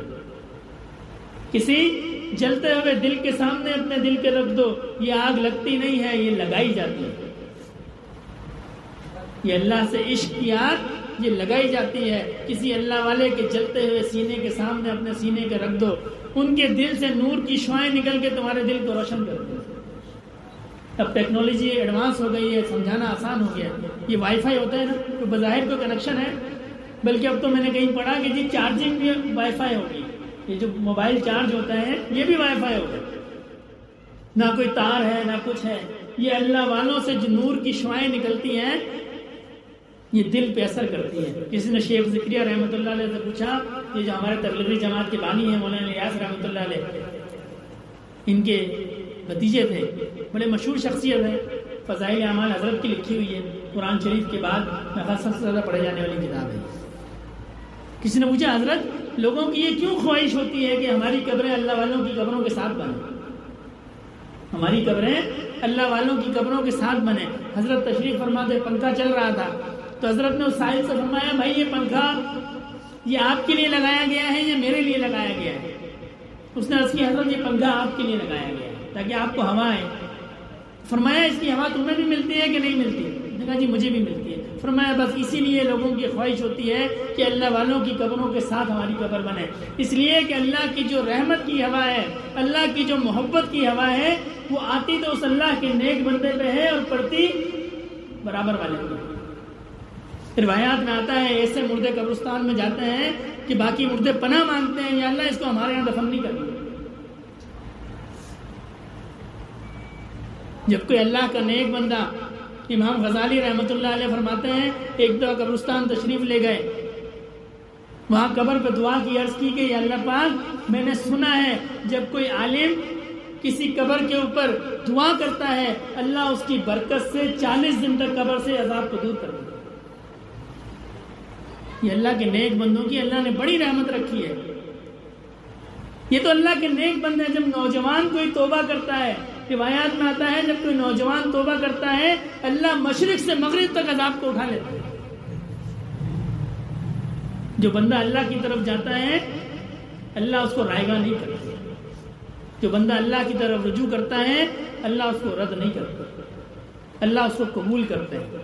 Speaker 2: کسی جلتے ہوئے دل کے سامنے اپنے دل کے رکھ دو. یہ آگ لگتی نہیں ہے، یہ لگائی جاتی ہے. یہ اللہ سے عشق کی آگ یہ لگائی جاتی ہے. کسی اللہ والے کے جلتے ہوئے سینے کے سامنے اپنے سینے کے رکھ دو. ان کے دل سے نور کی شعائیں نکل کے تمہارے دل کو روشن کر دو. اب ٹیکنالوجی ایڈوانس ہو گئی ہے، سمجھانا آسان ہو گیا. یہ وائی فائی ہوتا ہے نا، تو بظاہر کوئی کنیکشن ہے، بلکہ اب تو میں نے کہیں پڑھا کہ جی چارجنگ بھی وائی فائی ہوگی. یہ جو موبائل چارج ہوتا ہے یہ بھی وائی فائی ہوگا. نہ کوئی تار ہے نہ کچھ ہے. یہ اللہ والوں سے جو نور کی شعائیں نکلتی ہیں یہ دل پہ اثر کرتی ہے. کسی نے شیخ ذکریہ رحمۃ اللہ علیہ سے پوچھا، یہ جو ہمارے تبلیغی جماعت کے بانی ہیں مولانا الیاس رحمۃ اللہ علیہ، ان کے بھتیجے تھے، بڑے مشہور شخصیت ہے. فضائل اعمال حضرت کی لکھی ہوئی ہے، قرآن شریف کے بعد سب سے زیادہ پڑھے جانے والی کتاب ہے. کسی نے پوچھا حضرت لوگوں کی یہ کیوں خواہش ہوتی ہے کہ ہماری قبریں اللہ والوں کی قبروں کے ساتھ بنیں، ہماری قبریں اللہ والوں کی قبروں کے ساتھ بنیں. حضرت تشریف فرماتے پنکھا چل رہا تھا تو حضرت نے اس سائل سے فرمایا بھائی یہ پنکھا یہ آپ کے لیے لگایا گیا ہے یا میرے لیے لگایا گیا ہے؟ اس نے عرض کی حضرت یہ پنکھا آپ کے لیے لگایا گیا ہے تاکہ آپ کو ہوا آئے. فرمایا اس کی ہوا تمہیں بھی ملتی ہے کہ نہیں ملتی؟ نے کہا جی مجھے بھی ملتی ہے. فرمایا بس اسی لیے لوگوں کی خواہش ہوتی ہے کہ اللہ والوں کی قبروں کے ساتھ ہماری قبر بنے. اس لیے کہ اللہ کی جو رحمت کی ہوا ہے، اللہ کی جو محبت کی ہوا ہے، وہ آتی تو اس اللہ کے نیک بندے پہ ہے اور پڑتی برابر والے پہ. روایات میں آتا ہے ایسے مردے قبرستان میں جاتے ہیں کہ باقی مردے پناہ مانگتے ہیں یا اللہ اس کو ہمارے یہاں دفن نہیں کرنا. جب کوئی اللہ کا نیک بندہ، امام غزالی رحمۃ اللہ علیہ فرماتے ہیں ایک دو قبرستان تشریف لے گئے، وہاں قبر پہ دعا کی، عرض کی کہ یا اللہ پاک میں نے سنا ہے جب کوئی عالم کسی قبر کے اوپر دعا کرتا ہے اللہ اس کی برکت سے 40 دن تک قبر سے عذاب کو دور کر دیتا ہے. یہ اللہ کے نیک بندوں کی اللہ نے بڑی رحمت رکھی ہے. یہ تو اللہ کے نیک بندے ہیں. جب نوجوان کوئی توبہ کرتا ہے، روایات میں آتا ہے جب کوئی نوجوان توبہ کرتا ہے اللہ مشرق سے مغرب تک عذاب کو اٹھا لیتا ہے. جو بندہ اللہ کی طرف جاتا ہے اللہ اس کو رائیگاں نہیں کرتا. جو بندہ اللہ کی طرف رجوع کرتا ہے اللہ اس کو رد نہیں کرتا، اللہ اس کو قبول کرتا ہے.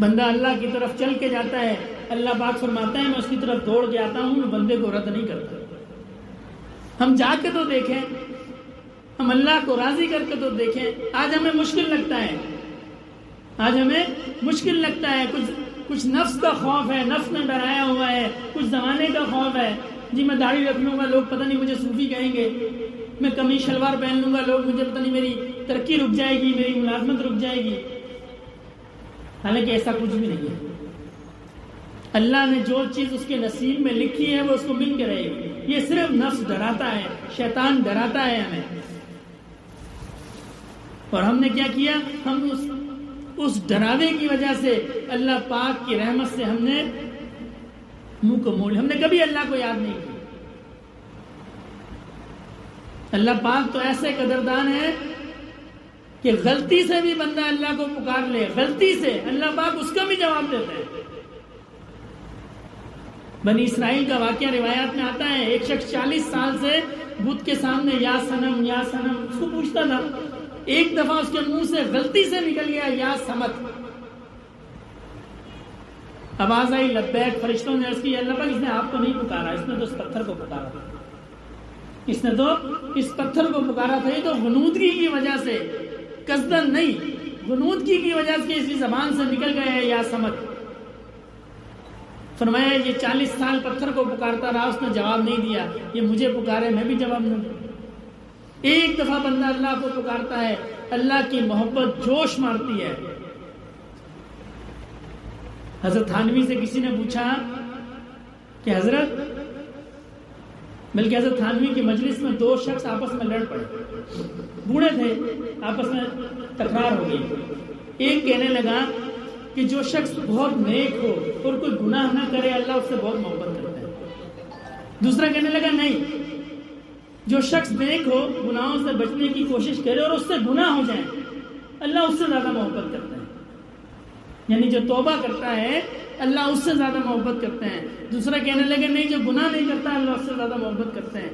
Speaker 2: بندہ اللہ کی طرف چل کے جاتا ہے، اللہ پاک فرماتا ہے میں اس کی طرف دوڑ کے آتا ہوں، میں بندے کو رد نہیں کرتا. ہم جا کے تو دیکھیں، ہم اللہ کو راضی کر کے تو دیکھیں. آج ہمیں مشکل لگتا ہے، آج ہمیں مشکل لگتا ہے. کچھ نفس کا خوف ہے، نفس میں ڈرایا ہوا ہے، کچھ زمانے کا خوف ہے. جی میں داڑھی رکھ لوں گا لوگ پتہ نہیں مجھے صوفی کہیں گے، میں قمیص شلوار پہن لوں گا لوگ مجھے پتہ نہیں میری ترقی رک جائے گی، میری ملازمت رک جائے گی. حالانکہ ایسا کچھ بھی نہیں ہے. اللہ نے جو چیز اس کے نصیب میں لکھی ہے وہ اس کو مل کے رہے گی. یہ صرف نفس ڈراتا ہے، شیطان ڈراتا ہے ہمیں. اور ہم نے کیا کیا؟ ہم اس ڈراوے کی وجہ سے اللہ پاک کی رحمت سے ہم نے منہ کو موڑ لیا، ہم نے کبھی اللہ کو یاد نہیں کیا۔ اللہ پاک تو ایسے قدردان ہے کہ غلطی سے بھی بندہ اللہ کو پکار لے، غلطی سے اللہ پاک اس کا بھی جواب دیتا ہے۔ بنی اسرائیل کا واقعہ روایات میں آتا ہے، ایک شخص 40 سال سے بت کے سامنے یا صنم یا صنم اس کو پوچھتا تھا، ایک دفعہ اس کے منہ سے غلطی سے نکل گیا یا سمت، آواز آئی لبیک، فرشتوں نے عرض کی اللہ پاک اس نے آپ کو نہیں پکارا، اس نے تو اس پتھر کو پکارا تھا، اس نے تو اس پتھر کو پکارا تھا، یہ تو غنودگی کی وجہ سے، قصدن نہیں، غنودگی کی وجہ سے اس کی زبان سے نکل گیا ہے یا سمت۔ فرمایا یہ 40 سال پتھر کو پکارتا رہا، اس نے جواب نہیں دیا، یہ مجھے پکارے میں بھی جواب نہیں دوں۔ ایک دفعہ بندہ اللہ کو پکارتا ہے، اللہ کی محبت جوش مارتی ہے۔ حضرت تھانوی سے کسی نے پوچھا کہ حضرت، بلکہ حضرت تھانوی کی مجلس میں 2 شخص آپس میں لڑ پڑے، بوڑھے تھے، آپس میں تکرار ہو گئی۔ ایک کہنے لگا کہ جو شخص بہت نیک ہو اور کوئی گناہ نہ کرے اللہ اس سے بہت محبت کرتا ہے۔ دوسرا کہنے لگا نہیں، جو شخص نیک ہو، گناہوں سے بچنے کی کوشش کرے اور اس سے گناہ ہو جائے اللہ اس سے زیادہ محبت کرتا ہے، یعنی جو توبہ کرتا ہے اللہ اس سے زیادہ محبت کرتے ہیں۔ دوسرا کہنے لگا نہیں، جو گناہ نہیں کرتا اللہ اس سے زیادہ محبت کرتے ہیں۔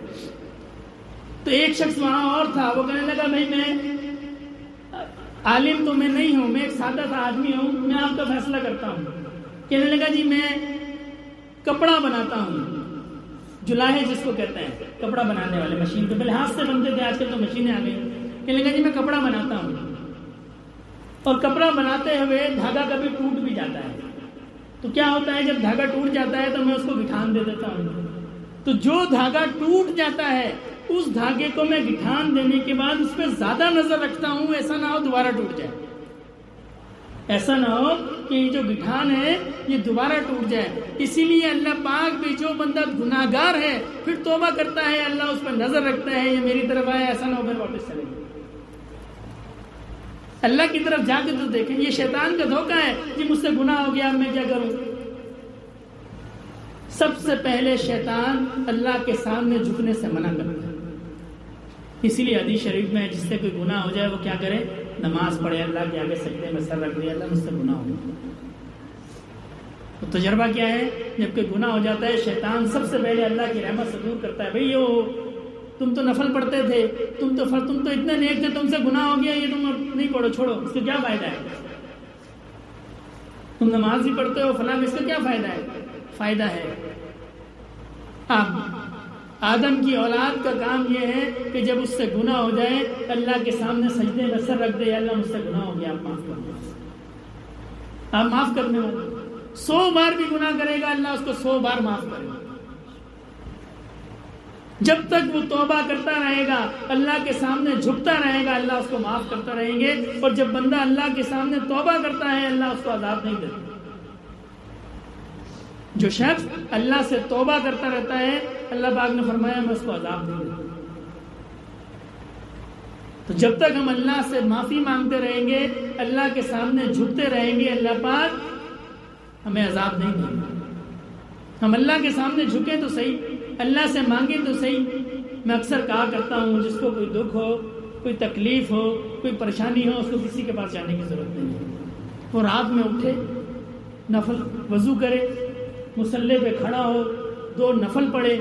Speaker 2: تو ایک شخص وہاں اور تھا، وہ کہنے لگا بھائی میں عالم تو میں نہیں ہوں، میں ایک سادہ سا آدمی ہوں، میں آپ کا فیصلہ کرتا ہوں۔ کہنے لگا جی میں کپڑا بناتا ہوں، جلاہے جس کو کہتے ہیں، کپڑا بنانے والے، مشین پہ پہلے ہاتھ سے بنتے تھے، آج کل تو مشینیں آ گئی۔ کہنے لگا جی میں کپڑا بناتا ہوں، اور کپڑا بناتے ہوئے دھاگا کبھی ٹوٹ بھی جاتا ہے، تو کیا ہوتا ہے جب دھاگا ٹوٹ جاتا ہے تو میں اس کو گٹھان دے دیتا ہوں، تو جو دھاگا ٹوٹ جاتا ہے اس دھاگے کو میں گٹھان دینے کے بعد اس پہ زیادہ نظر رکھتا ہوں، ایسا نہ ہو دوبارہ ٹوٹ جائے، ایسا نہ ہو کہ یہ جو گٹھان ہے یہ دوبارہ ٹوٹ جائے۔ اسی لیے اللہ پاک بھی جو بندہ گناہگار ہے پھر توبہ کرتا ہے اللہ اس پر نظر رکھتا ہے، یہ میری طرف آیا، ایسا نہ ہو پھر واپس چلے گا۔ اللہ کی طرف جا کے تو دیکھیں، یہ شیطان کا دھوکہ ہے کہ مجھ سے گناہ ہو گیا اب میں کیا کروں۔ سب سے پہلے شیطان اللہ کے سامنے جھکنے سے منع کرتا ہے، اسی لیے حدیث شریف میں جس سے کوئی گناہ ہو جائے وہ کیا کرے؟ نماز پڑھے، اللہ کے آگے سجدے میں سر رکھ دے، اللہ مجھ سے گناہ ہو گیا۔ تو تجربہ کیا ہے؟ جب کوئی گناہ ہو جاتا ہے شیطان سب سے پہلے اللہ کی رحمت سے دور کرتا ہے، بھئی یہ تم تو نفل پڑھتے تھے، تم تو اتنے نیک تھے، تم سے گناہ ہو گیا، یہ تم اب نہیں پڑھو، چھوڑو، اس کا کیا فائدہ ہے؟ تم نماز بھی پڑھتے ہو فلاں، اس کا کیا فائدہ ہے؟ فائدہ ہے آدم کی اولاد کا کام یہ ہے کہ جب اس سے گناہ ہو جائے اللہ کے سامنے سجدے میں سر رکھ دے، اللہ مجھ سے گناہ ہو گیا، آپ معاف کر دیں، آپ معاف کرنے والے۔ 100 بار بھی گناہ کرے گا اللہ اس کو 100 بار معاف کرے گا۔ جب تک وہ توبہ کرتا رہے گا، اللہ کے سامنے جھکتا رہے گا، اللہ اس کو معاف کرتا رہیں گے۔ اور جب بندہ اللہ کے سامنے توبہ کرتا ہے اللہ اس کو عذاب نہیں دیتا۔ جو شخص اللہ سے توبہ کرتا رہتا ہے اللہ پاک نے فرمایا میں اس کو عذاب نہیں دیتا۔ تو جب تک ہم اللہ سے معافی مانگتے رہیں گے، اللہ کے سامنے جھکتے رہیں گے، اللہ پاک ہمیں عذاب نہیں دیں گے۔ ہم اللہ کے سامنے جھکیں تو صحیح، اللہ سے مانگیں تو صحیح۔ میں اکثر کہا کرتا ہوں جس کو کوئی دکھ ہو، کوئی تکلیف ہو، کوئی پریشانی ہو، اس کو کسی کے پاس جانے کی ضرورت نہیں ہے۔ وہ رات میں اٹھے، نفل وضو کرے، مصلی پہ کھڑا ہو، 2 نفل پڑھے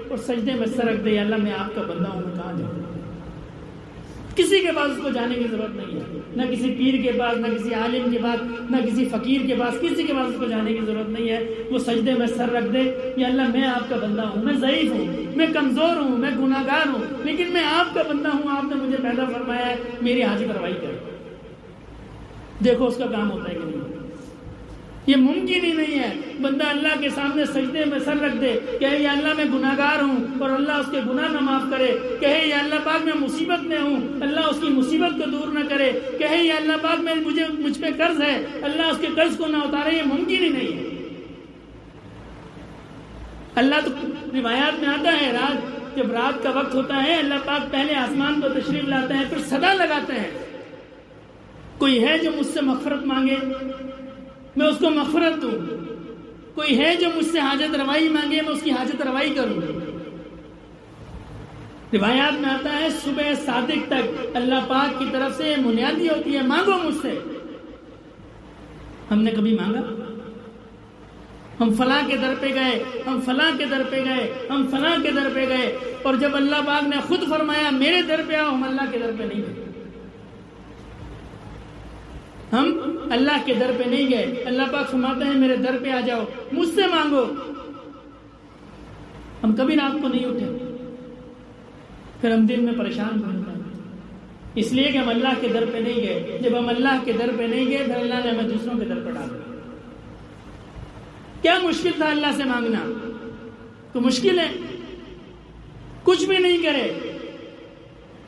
Speaker 2: اور سجدے میں سر رکھ دے، اللہ میں آپ کا بندہ ہوں، میں کہاں جاؤں؟ کسی کے پاس اس کو جانے کی ضرورت نہیں ہے، نہ کسی پیر کے پاس، نہ کسی عالم کے پاس، نہ کسی فقیر کے پاس، کسی کے پاس اس کو جانے کی ضرورت نہیں ہے۔ وہ سجدے میں سر رکھ دے، یا اللہ میں آپ کا بندہ ہوں، میں ضعیف ہوں، میں کمزور ہوں، میں گناہگار ہوں، لیکن میں آپ کا بندہ ہوں، آپ نے مجھے پیدا فرمایا ہے، میری حاجت روائی کرو۔ دیکھو اس کا کام ہوتا ہے کہ نہیں؟ یہ ممکن ہی نہیں ہے بندہ اللہ کے سامنے سجدے میں سر رکھ دے، کہے یا اللہ میں گناہگار ہوں اور اللہ اس کے گناہ نہ معاف کرے، کہے یا اللہ پاک میں مصیبت میں ہوں اللہ اس کی مصیبت کو دور نہ کرے، کہے یا اللہ پاک مجھ پہ قرض ہے اللہ اس کے قرض کو نہ اتارے، یہ ممکن ہی نہیں ہے۔ اللہ تو روایات میں آتا ہے جب رات کا وقت ہوتا ہے اللہ پاک پہلے آسمان پر تشریف لاتے ہیں، پھر صدا لگاتے ہیں کوئی ہے جو مجھ سے مغفرت مانگے میں اس کو مغفرت دوں، کوئی ہے جو مجھ سے حاجت روائی مانگے میں اس کی حاجت روائی کروں۔ روایات میں آتا ہے صبح صادق تک اللہ پاک کی طرف سے منادی ہوتی ہے مانگو مجھ سے۔ ہم نے کبھی مانگا؟ ہم فلاں کے در پہ گئے، ہم فلاں کے در پہ گئے، ہم فلاں کے در پہ گئے، اور جب اللہ پاک نے خود فرمایا میرے در پہ آؤ، ہم اللہ کے در پہ نہیں گئے۔ ہم اللہ کے در پہ نہیں گئے۔ اللہ پاک فرماتے ہیں میرے در پہ آ جاؤ، مجھ سے مانگو۔ ہم کبھی رات کو نہیں اٹھے، پھر ہم دن میں پریشان ہوتے ہیں اس لیے کہ ہم اللہ کے در پہ نہیں گئے۔ جب ہم اللہ کے در پہ نہیں گئے پھر اللہ نے ہمیں دوسروں کے در پہ ڈال دیا۔ کیا مشکل تھا اللہ سے مانگنا؟ تو مشکل ہے، کچھ بھی نہیں کرے،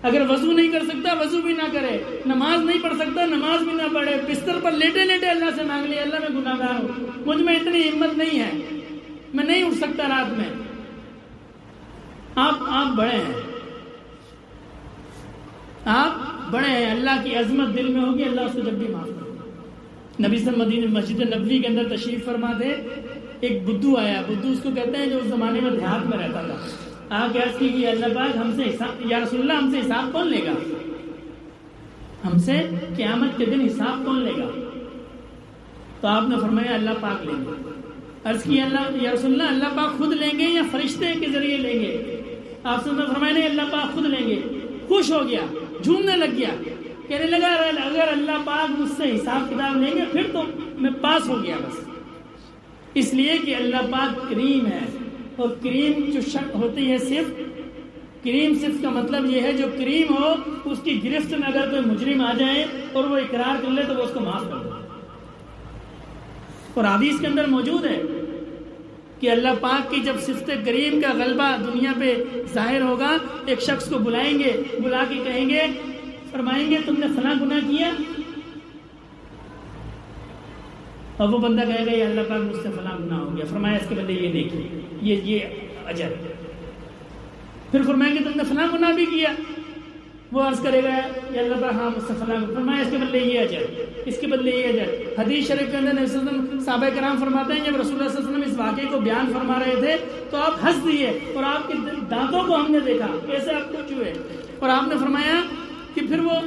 Speaker 2: اگر وضو نہیں کر سکتا وضو بھی نہ کرے، نماز نہیں پڑھ سکتا نماز بھی نہ پڑھے، بستر پر لیٹے لیٹے اللہ سے مانگ لے اللہ میں گناہ گار ہوں، مجھ میں اتنی ہمت نہیں ہے، میں نہیں اٹھ سکتا رات میں۔ آپ بڑے ہیں، آپ بڑے ہیں، اللہ کی عظمت دل میں ہوگی، اللہ اس کو جب بھی معاف کرے۔ نبی صلی اللہ علیہ وسلم مسجد نبوی کے اندر تشریف فرما تھے، ایک بدو آیا، بدو اس کو کہتے ہیں جو اس زمانے میں دیہات میں رہتا تھا۔ آپ عرض کی کہ اللہ پاک ہم سے حساب، یا رسول اللہ ہم سے حساب کون لے گا؟ ہم سے قیامت کے دن حساب کون لے گا؟ تو آپ نے فرمایا اللہ پاک لیں گے۔ عرض کی اللہ یا رسول اللہ اللہ پاک خود لیں گے یا فرشتے کے ذریعے لیں گے؟ آپ سے فرمایا نہیں اللہ پاک خود لیں گے۔ خوش ہو گیا، جھومنے لگ گیا، کہنے لگا اگر اللہ پاک مجھ سے حساب کتاب لیں گے پھر تو میں پاس ہو گیا بس۔ اس لیے کہ اللہ پاک کریم ہے، اور کریم جو شک ہوتی ہے صرف کریم صرف کا مطلب یہ ہے جو کریم ہو اس کی گرفت میں اگر کوئی مجرم آ جائے اور وہ اقرار کر لے تو وہ اس کو معاف کر دے۔ اور حدیث کے اندر موجود ہے کہ اللہ پاک کی جب صفت کریم کا غلبہ دنیا پہ ظاہر ہوگا، ایک شخص کو بلائیں گے، بلا کے کہیں گے، فرمائیں گے تم نے فلاں گناہ کیا، اور وہ بندہ کہے گا یہ اللہ پاک مجھ سے فلاں گناہ ہو گیا، فرمایا اس کے بدلے یہ دیکھیے یہ اجر۔ پھر فرمائیں گے تم نے فلاں گناہ بھی کیا، وہ عرض کرے گا یہ اللہ پاک ہاں مجھ سے فلاں، فرمایا اس کے بدلے یہ اجر، اس کے بدلے یہ اجر۔ حدیث شریف کے اندر نبی صلی اللہ علیہ وسلم صحابہ کرام فرماتے ہیں جب رسول اللہ صلی اللہ علیہ وسلم اس واقعے کو بیان فرما رہے تھے تو آپ ہنس دیے، اور آپ کے دانتوں کو ہم نے دیکھا کیسے آپ کو چوئے، اور آپ نے فرمایا کہ پھر وہ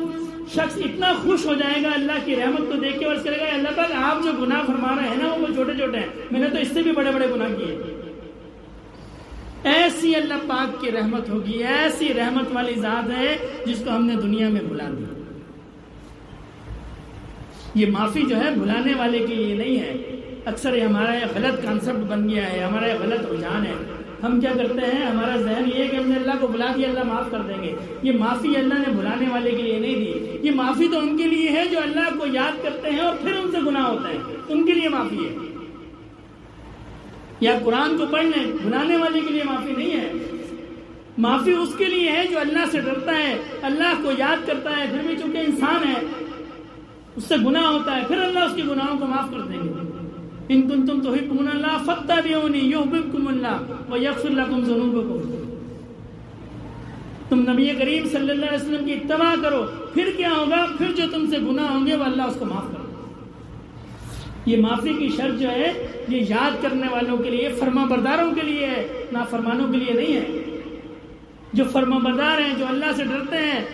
Speaker 2: شخص اتنا خوش ہو جائے گا اللہ کی رحمت کو دیکھ کے، اور اس کرے گا اللہ پاک آپ جو گناہ فرما رہے ہیں نا وہ چھوٹے چھوٹے ہیں، میں نے تو اس سے بھی بڑے بڑے گناہ کیے۔ ایسی اللہ پاک کی رحمت ہوگی، ایسی رحمت والی ذات ہے جس کو ہم نے دنیا میں بھلا دیا۔ یہ معافی جو ہے بھلانے والے کے لیے نہیں ہے، اکثر یہ ہمارا یہ غلط کانسیپٹ بن گیا ہے، ہمارا یہ غلط رجحان ہے۔ ہم کیا کرتے ہیں، ہمارا ذہن یہ ہے کہ ہم نے اللہ کو بلا دیا اللہ معاف کر دیں گے۔ یہ معافی اللہ نے بھلانے والے کے لیے نہیں دی، یہ معافی تو ان کے لیے ہے جو اللہ کو یاد کرتے ہیں اور پھر ان سے گناہ ہوتا ہے، ان کے لیے معافی ہے۔ یا قرآن کو پڑھ لیں، بھلانے والے کے لیے معافی نہیں ہے، معافی اس کے لیے ہے جو اللہ سے ڈرتا ہے، اللہ کو یاد کرتا ہے، پھر بھی چونکہ انسان ہے اس سے گناہ ہوتا ہے، پھر اللہ اس کے گناہوں کو معاف کر دیں گے۔ ان کنتم تحبون اللہ فاتبعونی یحببکم اللہ ویغفر لکم ذنوبکم۔ تم نبی کریم صلی اللہ علیہ وسلم کی اتباع کرو، پھر کیا ہوگا، پھر جو تم سے گناہ ہوں گے وہ اللہ اس کو معاف کر دے۔ یہ معافی کی شرط جو ہے یہ یاد کرنے والوں کے لیے، فرما برداروں کے لیے ہے، نافرمانوں کے لیے نہیں ہے۔ جو فرما بردار ہیں، جو اللہ سے ڈرتے ہیں،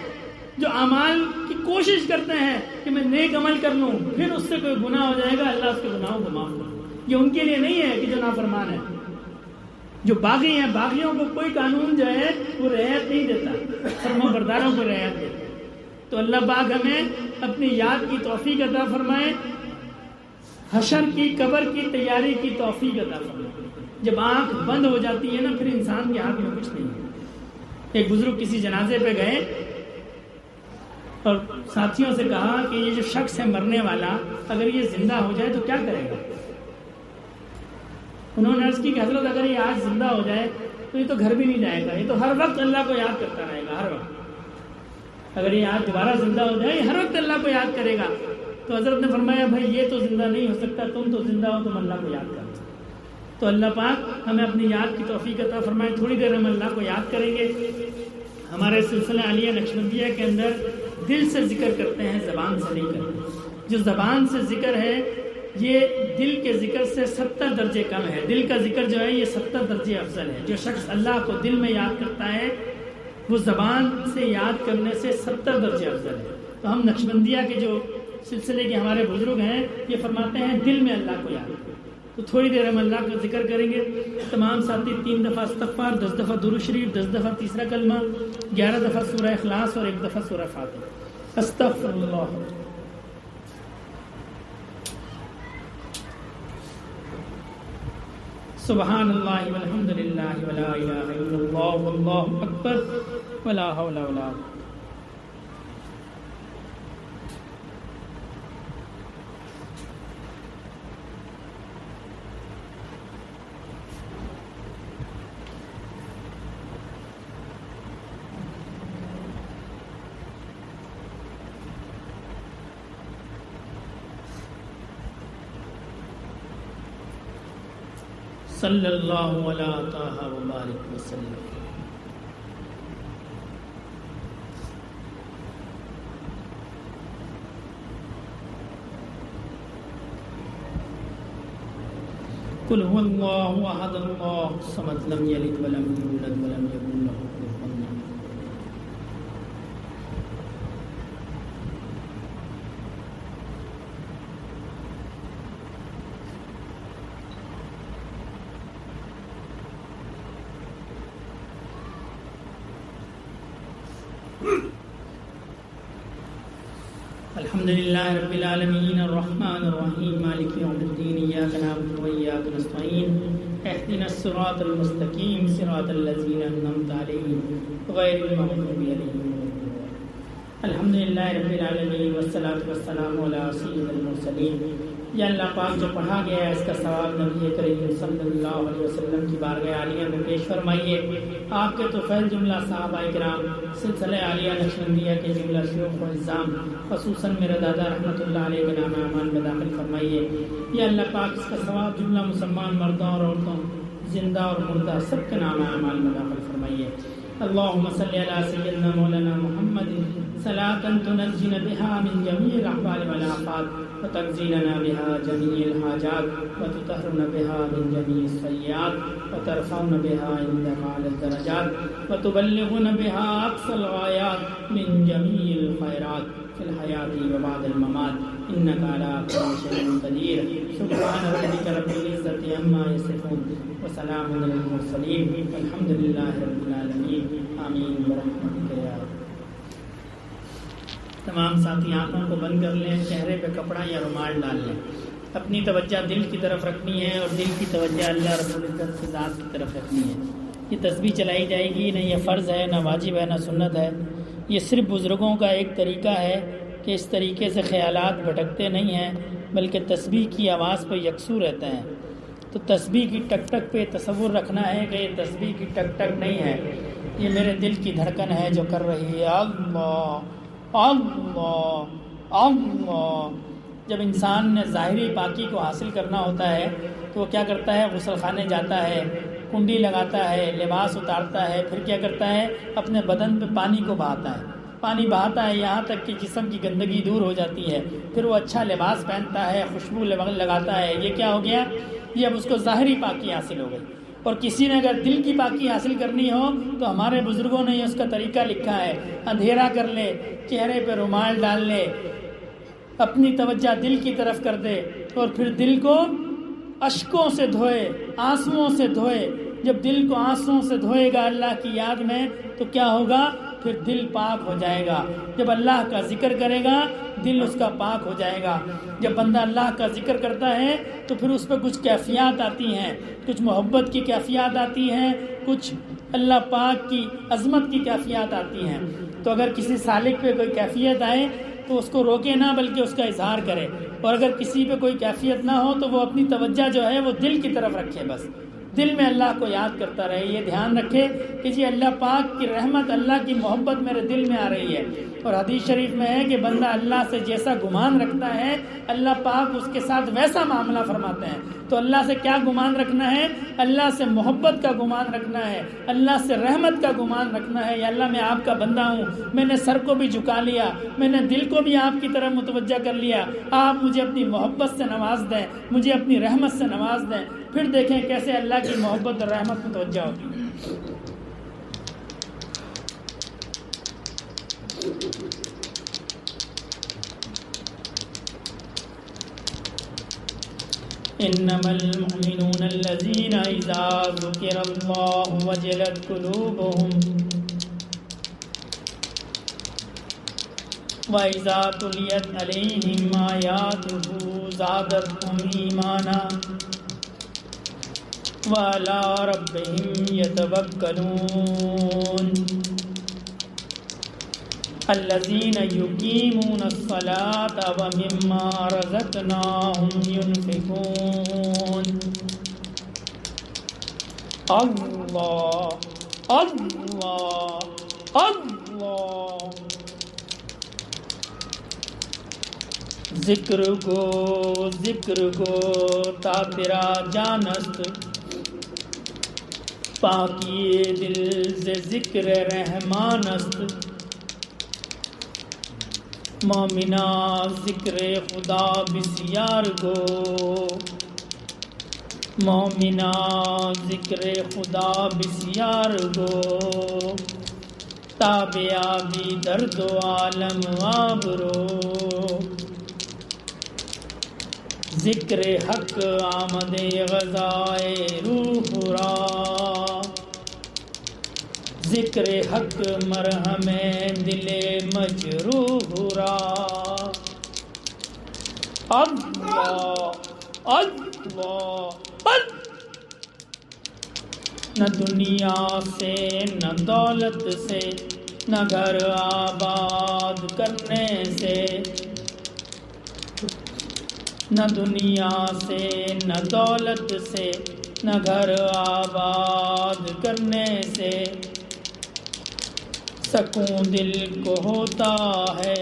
Speaker 2: جو اعمال کی کوشش کرتے ہیں کہ میں نیک عمل کر لوں، پھر اس سے کوئی گناہ ہو جائے گا اللہ اس کے گناہوں کو معاف کر دے۔ یہ ان کے لیے نہیں ہے کہ جو نافرمان ہے، جو باغی ہیں، باغیوں کو کوئی قانون جو ہے وہ رعایت نہیں دیتا، فرما برداروں کو رعایت دیتا۔ تو اللہ پاک ہمیں اپنی یاد کی توفیق عطا فرمائے، حشر کی قبر کی تیاری کی توفیق عطا فرمائے۔ جب آنکھ بند ہو جاتی ہے نا پھر انسان کے ہاتھ میں کچھ نہیں ہے۔ ایک بزرگ کسی جنازے پہ گئے اور ساتھیوں سے کہا کہ یہ جو شخص ہے مرنے والا، اگر یہ زندہ ہو جائے تو کیا کرے گا؟ انہوں نے عرض کی کہ حضرت اگر یہ آج زندہ ہو جائے تو یہ تو گھر بھی نہیں جائے گا، یہ تو ہر وقت اللہ کو یاد کرتا رہے گا، ہر وقت۔ اگر یہ آج دوبارہ زندہ ہو جائے یہ ہر وقت اللہ کو یاد کرے گا۔ تو حضرت نے فرمایا بھائی یہ تو زندہ نہیں ہو سکتا، تم تو زندہ ہو، تم اللہ کو یاد کرو۔ تو اللہ پاک ہمیں اپنی یاد کی توفیق عطا فرمائے۔ تھوڑی دیر ہم اللہ کو یاد کریں گے۔ ہمارے سلسلہ عالیہ نقشبندیہ کے اندر دل سے ذکر کرتے ہیں، زبان سے نہیں کرتے۔ جو زبان سے ذکر ہے یہ دل کے ذکر سے 70 درجے کم ہے۔ دل کا ذکر جو ہے یہ 70 درجے افضل ہے۔ جو شخص اللہ کو دل میں یاد کرتا ہے وہ زبان سے یاد کرنے سے 70 درجے افضل ہے۔ تو ہم نقشبندیہ کے جو سلسلے کے ہمارے بزرگ ہیں یہ فرماتے ہیں دل میں اللہ کو یاد کریں۔ تو تھوڑی دیر ہم اللہ کا ذکر کریں گے۔ تمام ساتھی 3 دفعہ استغفار، 10 دفعہ درود شریف، 10 دفعہ تیسرا کلمہ، 11 دفعہ سورہ اخلاص اور 1 دفعہ سورہ فاتحہ۔ استغفر اللہ۔ سبحان اللہ والحمد للہ ولا الہ الا اللہ واللہ اکبر ولا حول ولا قوة۔ صلی اللہ علیہ طٰہٰ وبارک وسلم۔ قل هو اللہ احد اللہ الصمد لم یلد ولم یولد ولم یکن له کفوا احد۔ الحمد للہ رب العالمین الرحمن الرحیم مالک یوم الدین ایاک نعبد و ایاک نستعین اہدنا الصراط المستقیم صراط الذین انعمت علیہم غیر المغضوب علیہم ولا الضالین۔ الحمد للہ رب العالمین والصلاة والسلام علی سید المرسلین۔ یا اللہ پاک جو پڑھا گیا ہے اس کا ثواب نبی کریم صلی اللہ علیہ وسلم کی بارگاہ عالیہ میں پیش فرمائیے۔ آپ کے طفیل جملہ صحابہ کرام، سلسلہ عالیہ نقشبندیہ کے جملہ شیوخ و عزام، خصوصاً میرے دادا رحمۃ اللہ علیہ کے نام اعمال میں داخل فرمائیے۔ یا اللہ پاک اس کا ثواب جملہ مسلمان مردوں اور عورتوں، زندہ اور مردہ سب کے نام اعمال میں داخل فرمائیے۔ اللہم صلی علی سیدنا مولانا محمد صلاۃ تنجینا بها من جمیع الاحوال والآفات وتقضینا بها جمیع الحاجات وتطہرنا بها من جمیع السیئات وترفعنا بها عندك اعلی الدرجات وتبلغنا بها اقصى الغایات من جمیع الخیرات فی الحیاة وبعد الممات انك على كل شيء قدیر۔ سبحان ربک رب العزة عما یصفون وسلام علی المرسلین والحمد للہ رب العالمین آمین برحمتک یا رب۔ تمام ساتھی آنکھوں کو بند کر لیں، چہرے پہ کپڑا یا رومال ڈال لیں۔ اپنی توجہ دل کی طرف رکھنی ہے اور دل کی توجہ اللہ رب العزت کی ذات کی طرف رکھنی ہے۔ یہ تسبیح چلائی جائے گی، نہ یہ فرض ہے، نہ واجب ہے، نہ سنت ہے۔ یہ صرف بزرگوں کا ایک طریقہ ہے کہ اس طریقے سے خیالات بھٹکتے نہیں ہیں بلکہ تسبیح کی آواز پہ یکسو رہتے ہیں۔ تو تسبیح کی ٹک ٹک پہ تصور رکھنا ہے کہ یہ تسبیح کی ٹک ٹک نہیں ہے، یہ میرے دل کی دھڑکن ہے جو کر رہی ہے اللہ اللہ اللہ۔ جب انسان نے ظاہری پاکی کو حاصل کرنا ہوتا ہے تو وہ کیا کرتا ہے؟ غسل خانے جاتا ہے، کنڈی لگاتا ہے، لباس اتارتا ہے، پھر کیا کرتا ہے؟ اپنے بدن پہ پانی کو بہاتا ہے، پانی بہاتا ہے یہاں تک کہ جسم کی گندگی دور ہو جاتی ہے، پھر وہ اچھا لباس پہنتا ہے، خوشبو لگاتا ہے۔ یہ کیا ہو گیا؟ یہ اب اس کو ظاہری پاکی حاصل ہو گئی۔ اور کسی نے اگر دل کی پاکی حاصل کرنی ہو تو ہمارے بزرگوں نے اس کا طریقہ لکھا ہے، اندھیرا کر لے، چہرے پہ رومال ڈال لے، اپنی توجہ دل کی طرف کر دے اور پھر دل کو اشکوں سے دھوئے، آنسوؤں سے دھوئے۔ جب دل کو آنسوؤں سے دھوئے گا اللہ کی یاد میں تو کیا ہوگا؟ پھر دل پاک ہو جائے گا۔ جب اللہ کا ذکر کرے گا دل اس کا پاک ہو جائے گا۔ جب بندہ اللہ کا ذکر کرتا ہے تو پھر اس پہ کچھ کیفیات آتی ہیں، کچھ محبت کی کیفیات آتی ہیں، کچھ اللہ پاک کی عظمت کی کیفیات آتی ہیں۔ تو اگر کسی سالک پہ کوئی کیفیت آئے تو اس کو روکے نہ بلکہ اس کا اظہار کرے، اور اگر کسی پہ کوئی کیفیت نہ ہو تو وہ اپنی توجہ جو ہے وہ دل کی طرف رکھے، بس دل میں اللہ کو یاد کرتا رہے. یہ دھیان رکھے کہ جی اللہ پاک کی رحمت، اللہ کی محبت میرے دل میں آ رہی ہے. اور حدیث شریف میں ہے کہ بندہ اللہ سے جیسا گمان رکھتا ہے اللہ پاک اس کے ساتھ ویسا معاملہ فرماتے ہیں. تو اللہ سے کیا گمان رکھنا ہے؟ اللہ سے محبت کا گمان رکھنا ہے، اللہ سے رحمت کا گمان رکھنا ہے. یا اللہ میں آپ کا بندہ ہوں، میں نے سر کو بھی جھکا لیا، میں نے دل کو بھی آپ کی طرف متوجہ کر لیا، آپ مجھے اپنی محبت سے نواز دیں، مجھے اپنی رحمت سے نواز دیں. پھر دیکھیں کیسے اللہ کی محبت اور رحمت متوجہ ہوگی. انما المؤمنون الذين اذا ذكر الله وجلت قلوبهم واذا تليت عليهم آياته زادتهم ايمانا وعلى ربهم يتوكلون الذين يقيمون الصلاة ومما رزقناهم ينفقون. اللہ اللہ اللہ. ذکر گو تا تیرا جانست، پاکی دل سے ذکر رحمانست. مومنا ذکر خدا بسیار گو، مومنا ذکر خدا بسیار گو. تابعہ بھی درد و عالم آبرو، ذکر حق آمد غذائے روح را. ذکر حق مرہم دل مجروح را. اللہ اللہ. نہ دنیا سے نہ دولت سے نہ گھر آباد کرنے سے، نہ دنیا سے نہ دولت سے نہ گھر آباد کرنے سے سکون دل کو ہوتا ہے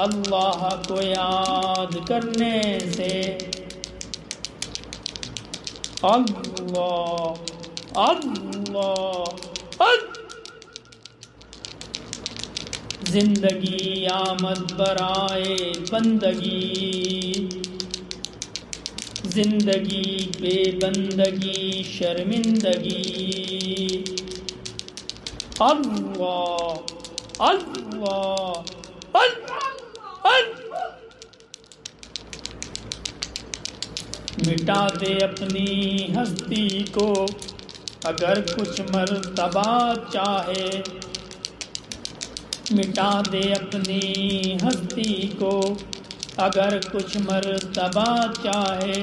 Speaker 2: اللہ کو یاد کرنے سے. اللہ اللہ. زندگی آمد برائے بندگی، زندگی بے بندگی شرمندگی. اللہ اللہ اللہ. مٹا دے اپنی ہستی کو اگر کچھ مرتبہ چاہے، مٹا دے اپنی ہستی کو اگر کچھ مرتبہ چاہے.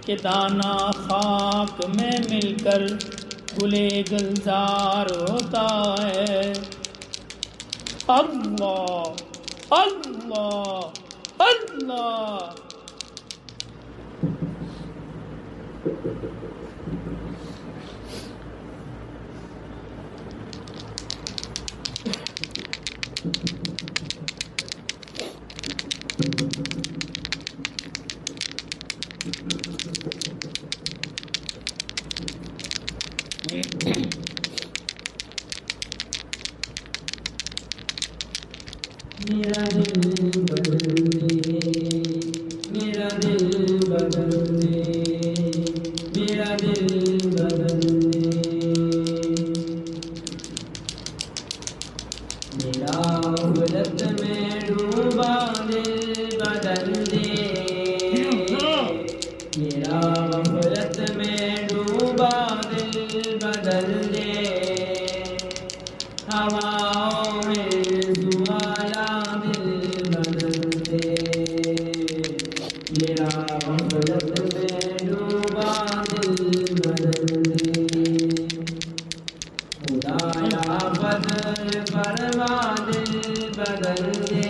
Speaker 2: کہ دانا خاک میں مل کر گلے گلزار ہوتا ہے. اللہ اللہ اللہ.
Speaker 1: میرا دل بدل دے، میرا دل بدل دے، میرا دل بدل دے. میرا غفلت میں ڈوبا دل بدل دے، میرا غفلت میں ڈوبا دل بدل دے. ہواؤں میں زوالا دل بدل دے، میرا غفلت میں ڈوبا دل بدل دے. خدایا بدل فرما دل بدل دے،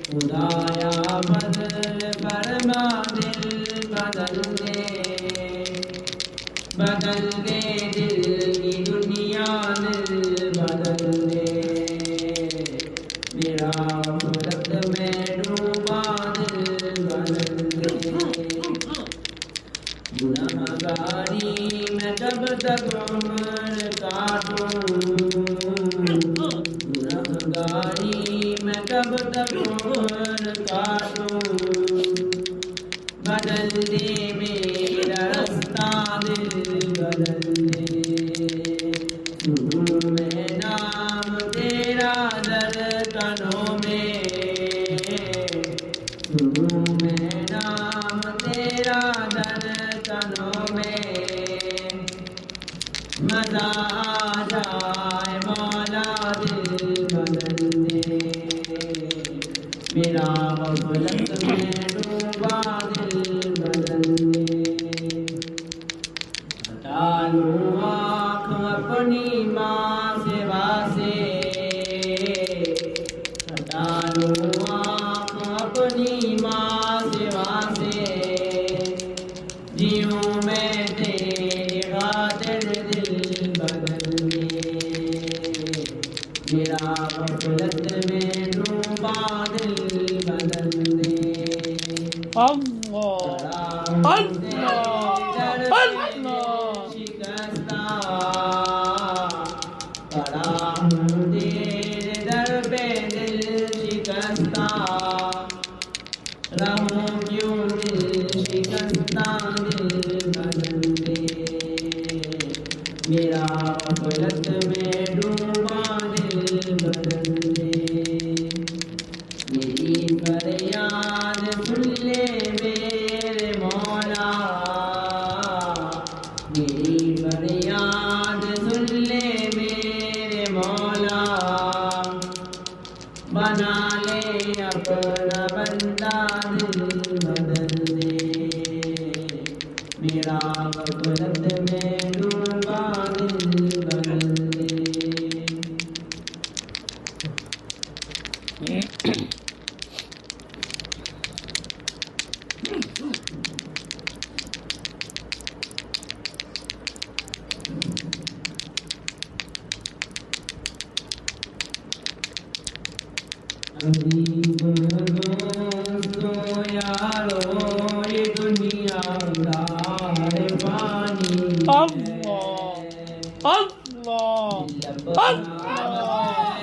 Speaker 1: خدایا بدل فرما دل بدل دے. شروع میں نام تیرا دھڑکنوں میں، شروع میں نام تیرا دھڑکنوں میں، مزہ آ جائے مولا دل بدل دے، میرا غفلت میں ڈوبا دل بدل دے، ہٹا لوں آنکھ اپنی ماں سے واسے، ہٹا لوں آنکھ اپنی ماں سے واسے، جیوں میں تیری خاطر دل بدل دے، میرا غفلت میں ڈوبا دل بدل دے، پڑا ہوں تیرے در پہ دل شکستہ، رہوں کیوں دل شکستہ دل بدل دے، میرا غفلت میں ڈوبا دل بدل دے، میری فریاد سن لے میرے مولا، میری فریاد سن لے میرے مولا، بنا لے اپنا بندہ دل بدل دے، میرا غفلت میں ڈوبا دل بدل دے۔ حبیب دوستو یارو یہ دنیا دار پانی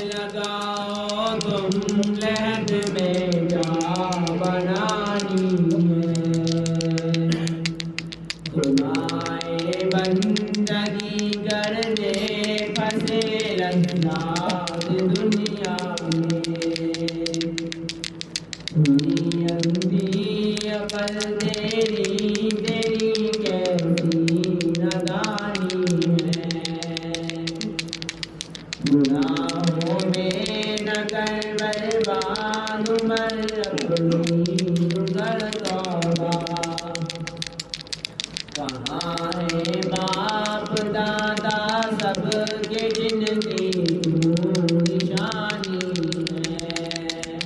Speaker 1: لگاؤ تم لہد میں جا بنانی ہے، تمہارے بندگی کرنے پھنسے رنگات دنیا میں، تمہیں اندھی عقل تیری تیری کیسی نادانی ہے، گناہوں میں نہ کر برباد عمر اپنی کر توبہ، کہاں ہے باپ دادا سب کے جن کی نشانی ہے،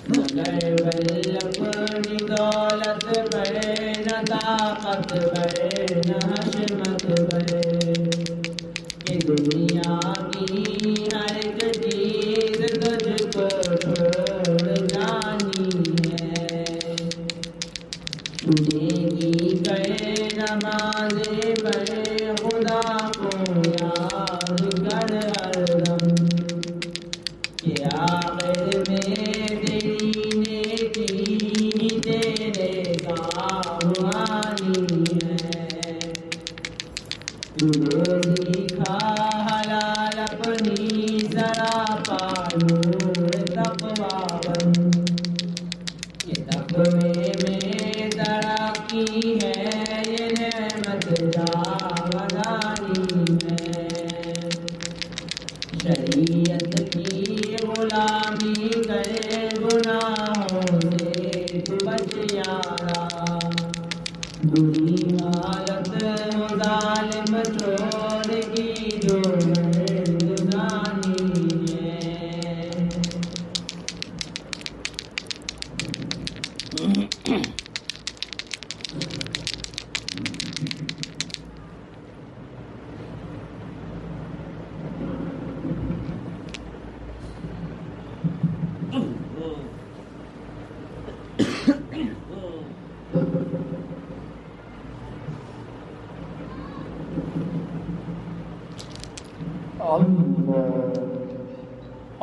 Speaker 1: مگر بل اپنی دولت پر نہ طاقت پر نہ حشمت پر، کہ دنیا کی ہر ایک چیز تجھ کو چھوڑ جانی ہے، تجھے کی کرے نماز پڑھے خدا کو یاد کر ہر دم، کہ آخر میں تیری نیکی تیرے کام آنی ہے، تجھے سیکھا حلال اپنی سراپا نور تقویٰ بن، کہ تقوی میں ترقی ہے یہ نعمت جاودانی ہے، شریعت کی غلامی کرے گناہوں سے تو بچ یارا، بری حالت ہو ظالم چور کی جو مردانی ہے۔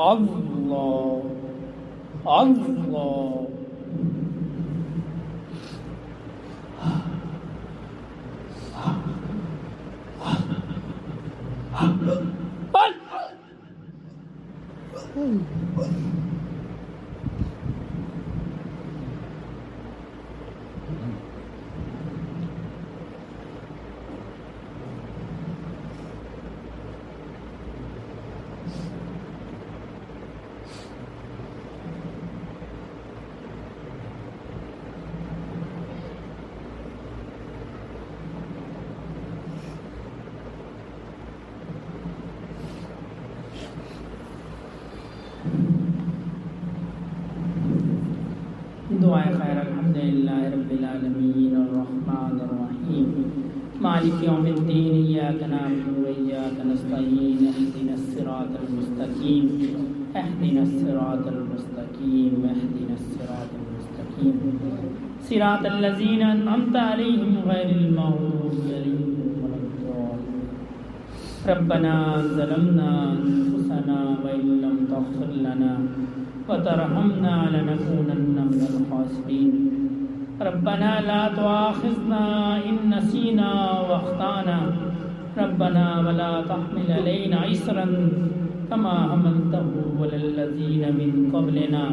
Speaker 2: اللہ اللہ دعائے خیر الحمدللہ رب العالمین الرحمن الرحیم مالک یوم الدین ایاک نعبد و ایاک نستعین اهدنا الصراط المستقیم اهدنا الصراط المستقیم اهدنا الصراط المستقیم صراط الذین انعمت علیہم غیر المغضوب علیہم ولا الضالین ربنا ظلمنا انفسنا وان لم تغفر لنا وترحمنا لنكونن من الخاسرين ربنا لا تؤاخذنا إن نسينا وأخطأنا ربنا ولا تحمل علينا إصرا كما حملته على الذين من قبلنا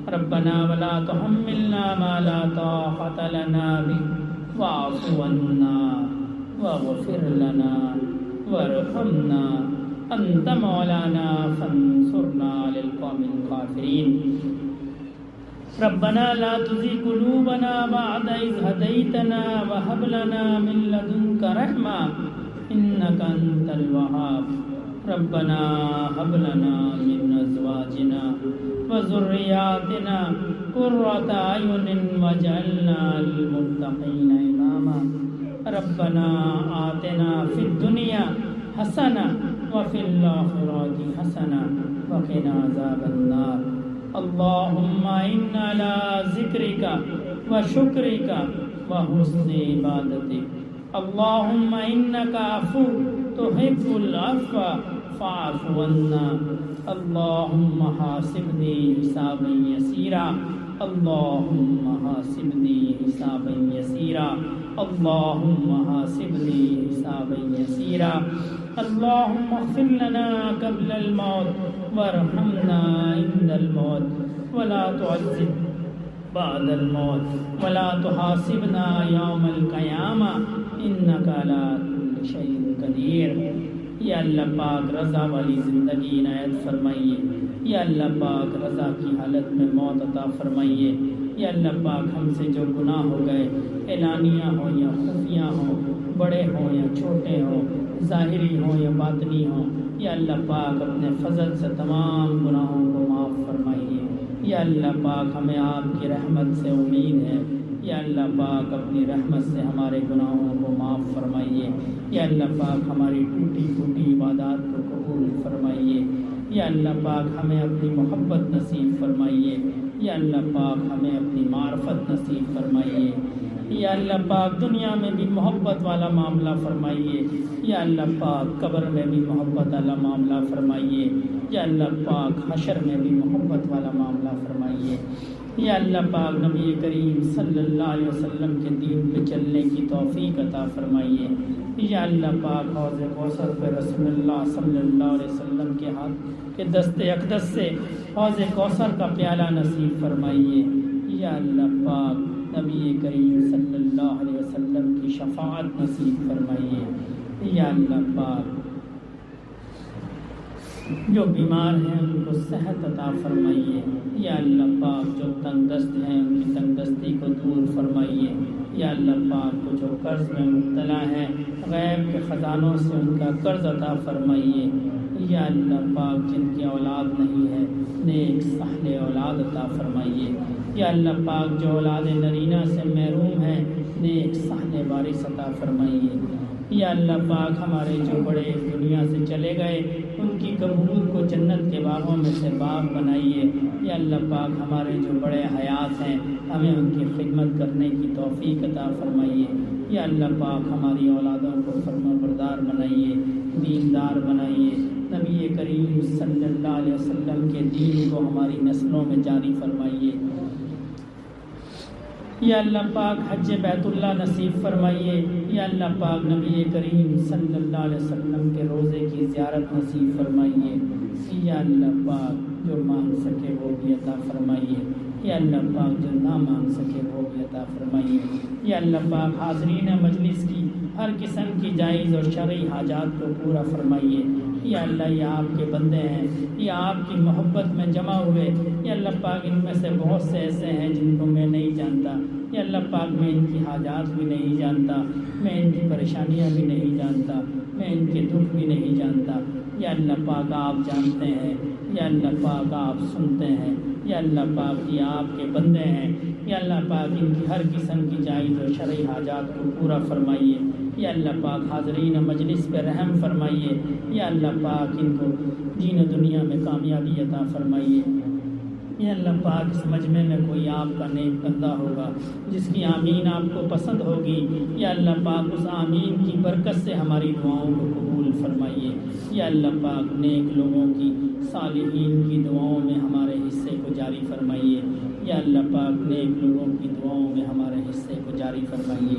Speaker 2: ربنا ولا تحملنا ما لا طاقة لنا به واعف عنا واغفر لنا وارحمنا أنت مولانا فانصرنا على القوم الكافرين ربنا لا تزغ قلوبنا بعد إذ هديتنا وهب لنا من لدنك رحمة إنك أنت الوهاب ربنا هب لنا من أزواجنا وذرياتنا قرة أعين واجعلنا للمتقين إماما ربنا آتنا في الدنيا حسنة وفي الآخرة حسنة وقنا عذاب النار اللهم إنا على ذكرك وشكرك وحسن عبادتك اللهم إنك عفو تحب العفو فاعف عنا اللهم حاسبني حسابا يسيرا اللهم حاسبني حسابا يسيرا اللهم حاسبني حسابا يسيرا اللهم اغفر لنا قبل الموت وارحمنا عند الموت ولا تعذب بعد الموت ولا تحاسبنا يوم القيامة إنك على كل شيء قدير یا اللہ پاک رضا والی زندگی عنایت فرمائیے یا اللہ پاک رضا کی حالت میں موت عطا فرمائیے یا اللہ پاک ہم سے جو گناہ ہو گئے اعلانیہ ہوں یا خفیہ ہوں بڑے ہوں یا چھوٹے ہوں ظاہری ہوں یا باطنی ہوں یا اللہ پاک اپنے فضل سے تمام گناہوں کو معاف فرمائیے یا اللہ پاک ہمیں آپ کی رحمت سے امید ہے یا اللہ پاک اپنی رحمت سے ہمارے گناہوں کو معاف فرمائیے یا اللہ پاک ہماری ٹوٹی پھوٹی عبادات کو قبول فرمائیے یا اللہ پاک ہمیں اپنی محبت نصیب فرمائیے یا اللہ پاک ہمیں اپنی معرفت نصیب فرمائیے یا اللہ پاک دنیا میں بھی محبت والا معاملہ فرمائیے یا اللہ پاک قبر میں بھی محبت والا معاملہ فرمائیے یا اللہ پاک حشر میں بھی محبت والا معاملہ فرمائیے یا اللہ پاک نبی کریم صلی اللہ علیہ وسلم کے دین پہ چلنے کی توفیق عطا فرمائیے یا اللہ پاک حوض کوثر پہ رسول اللہ صلی اللہ علیہ وسلم کے ہاتھ کے دست اقدس سے حوض کوثر کا پیالہ نصیب فرمائیے یا اللہ پاک نبی کریم صلی اللہ علیہ وسلم کی شفاعت نصیب فرمائیے یا اللہ پاک جو بیمار ہیں ان کو صحت عطا فرمائیے یا اللہ پاک جو تنگ دست ہیں ان کی تنگ دستی کو دور فرمائیے یا اللہ پاک کو جو قرض میں مبتلا ہیں غیب کے خزانوں سے ان کا قرض عطا فرمائیے یا اللہ پاک جن کی اولاد نہیں ہے نیک صالح اولاد عطا فرمائیے یا اللہ پاک جو اولاد نرینہ سے محروم ہیں نیک صالح وارث عطا فرمائیے یا اللہ پاک ہمارے جو بڑے دنیا سے چلے گئے ان کی قبول کو جنت کے باغوں میں سے باغ بنائیے یا اللہ پاک ہمارے جو بڑے حیات ہیں ہمیں ان کی خدمت کرنے کی توفیق عطا فرمائیے یا اللہ پاک ہماری اولادوں کو فرما بردار بنائیے دیندار بنائیے نبی کریم صلی اللہ علیہ وسلم کے دین کو ہماری نسلوں میں جاری فرمائیے یا اللہ پاک حج بیت اللہ نصیب فرمائیے، یا اللہ پاک نبی کریم صلی اللہ علیہ وسلم کے روضے کی زیارت نصیب فرمائیے، یا اللہ پاک جو مانگ سکے وہ بھی عطا فرمائیے، یا اللہ پاک جو نہ مانگ سکے وہ بھی عطا فرمائیے، یا اللہ پاک حاضرین مجلس کی ہر قسم کی جائز اور شرعی حاجات کو پورا فرمائیے، یا اللہ یہ آپ کے بندے ہیں، یہ آپ کی محبت میں جمع ہوئے، یا اللہ پاک ان میں سے بہت سے ایسے ہیں جن کو میں نہیں جانتا، یا اللہ پاک میں ان کی حاجات بھی نہیں جانتا، میں ان کی پریشانیاں بھی نہیں جانتا، میں ان کے دکھ بھی نہیں جانتا، یا اللہ پاک آپ جانتے ہیں، یا اللہ پاک آپ سنتے ہیں، یا اللہ پاک یہ آپ کے بندے ہیں، یا اللہ پاک ان کی ہر قسم کی جائز اور شرعی حاجات کو پورا فرمائیے، یا اللہ پاک حاضرین مجلس پہ رحم فرمائیے، یا اللہ پاک ان کو دین و دنیا میں کامیابی عطا فرمائیے، یا اللہ پاک اس مجمع میں کوئی آپ کا نیک بندہ ہوگا جس کی آمین آپ کو پسند ہوگی، یا اللہ پاک اس آمین کی برکت سے ہماری دعاؤں کو قبول فرمائیے، یا اللہ پاک نیک لوگوں کی صالحین کی دعاؤں میں ہمارے حصے کو جاری فرمائیے، یا اللہ پاک نیک لوگوں کی دعاؤں میں ہمارے حصے کو جاری فرمائیے۔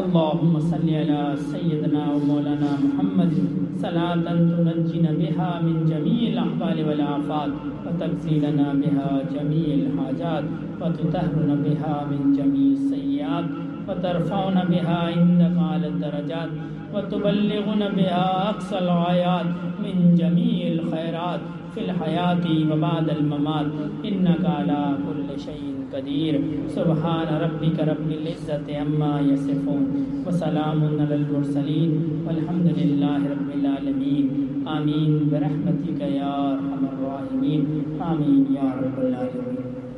Speaker 2: اللہم صلی علی سیدنا و مولانا محمد صلاۃ تنجینا بها من جمیع الاحوال والآفات وتکفینا بها جمیع الحاجات وتطہرنا بها من جمیع السیئات وترفعنا بها عندک اعلی الدرجات وتبلغنا بها اقصى الغایات من جمیع الخیرات فی الحیات وبعد الممات انک علی کل شیء قدیر۔ سبحان ربک رب العزت عما یصفون وسلام علی المرسلین والحمد للہ رب العالمین۔ آمین برحمتک یا ارحم الراحمین، آمین یا رب العالمین۔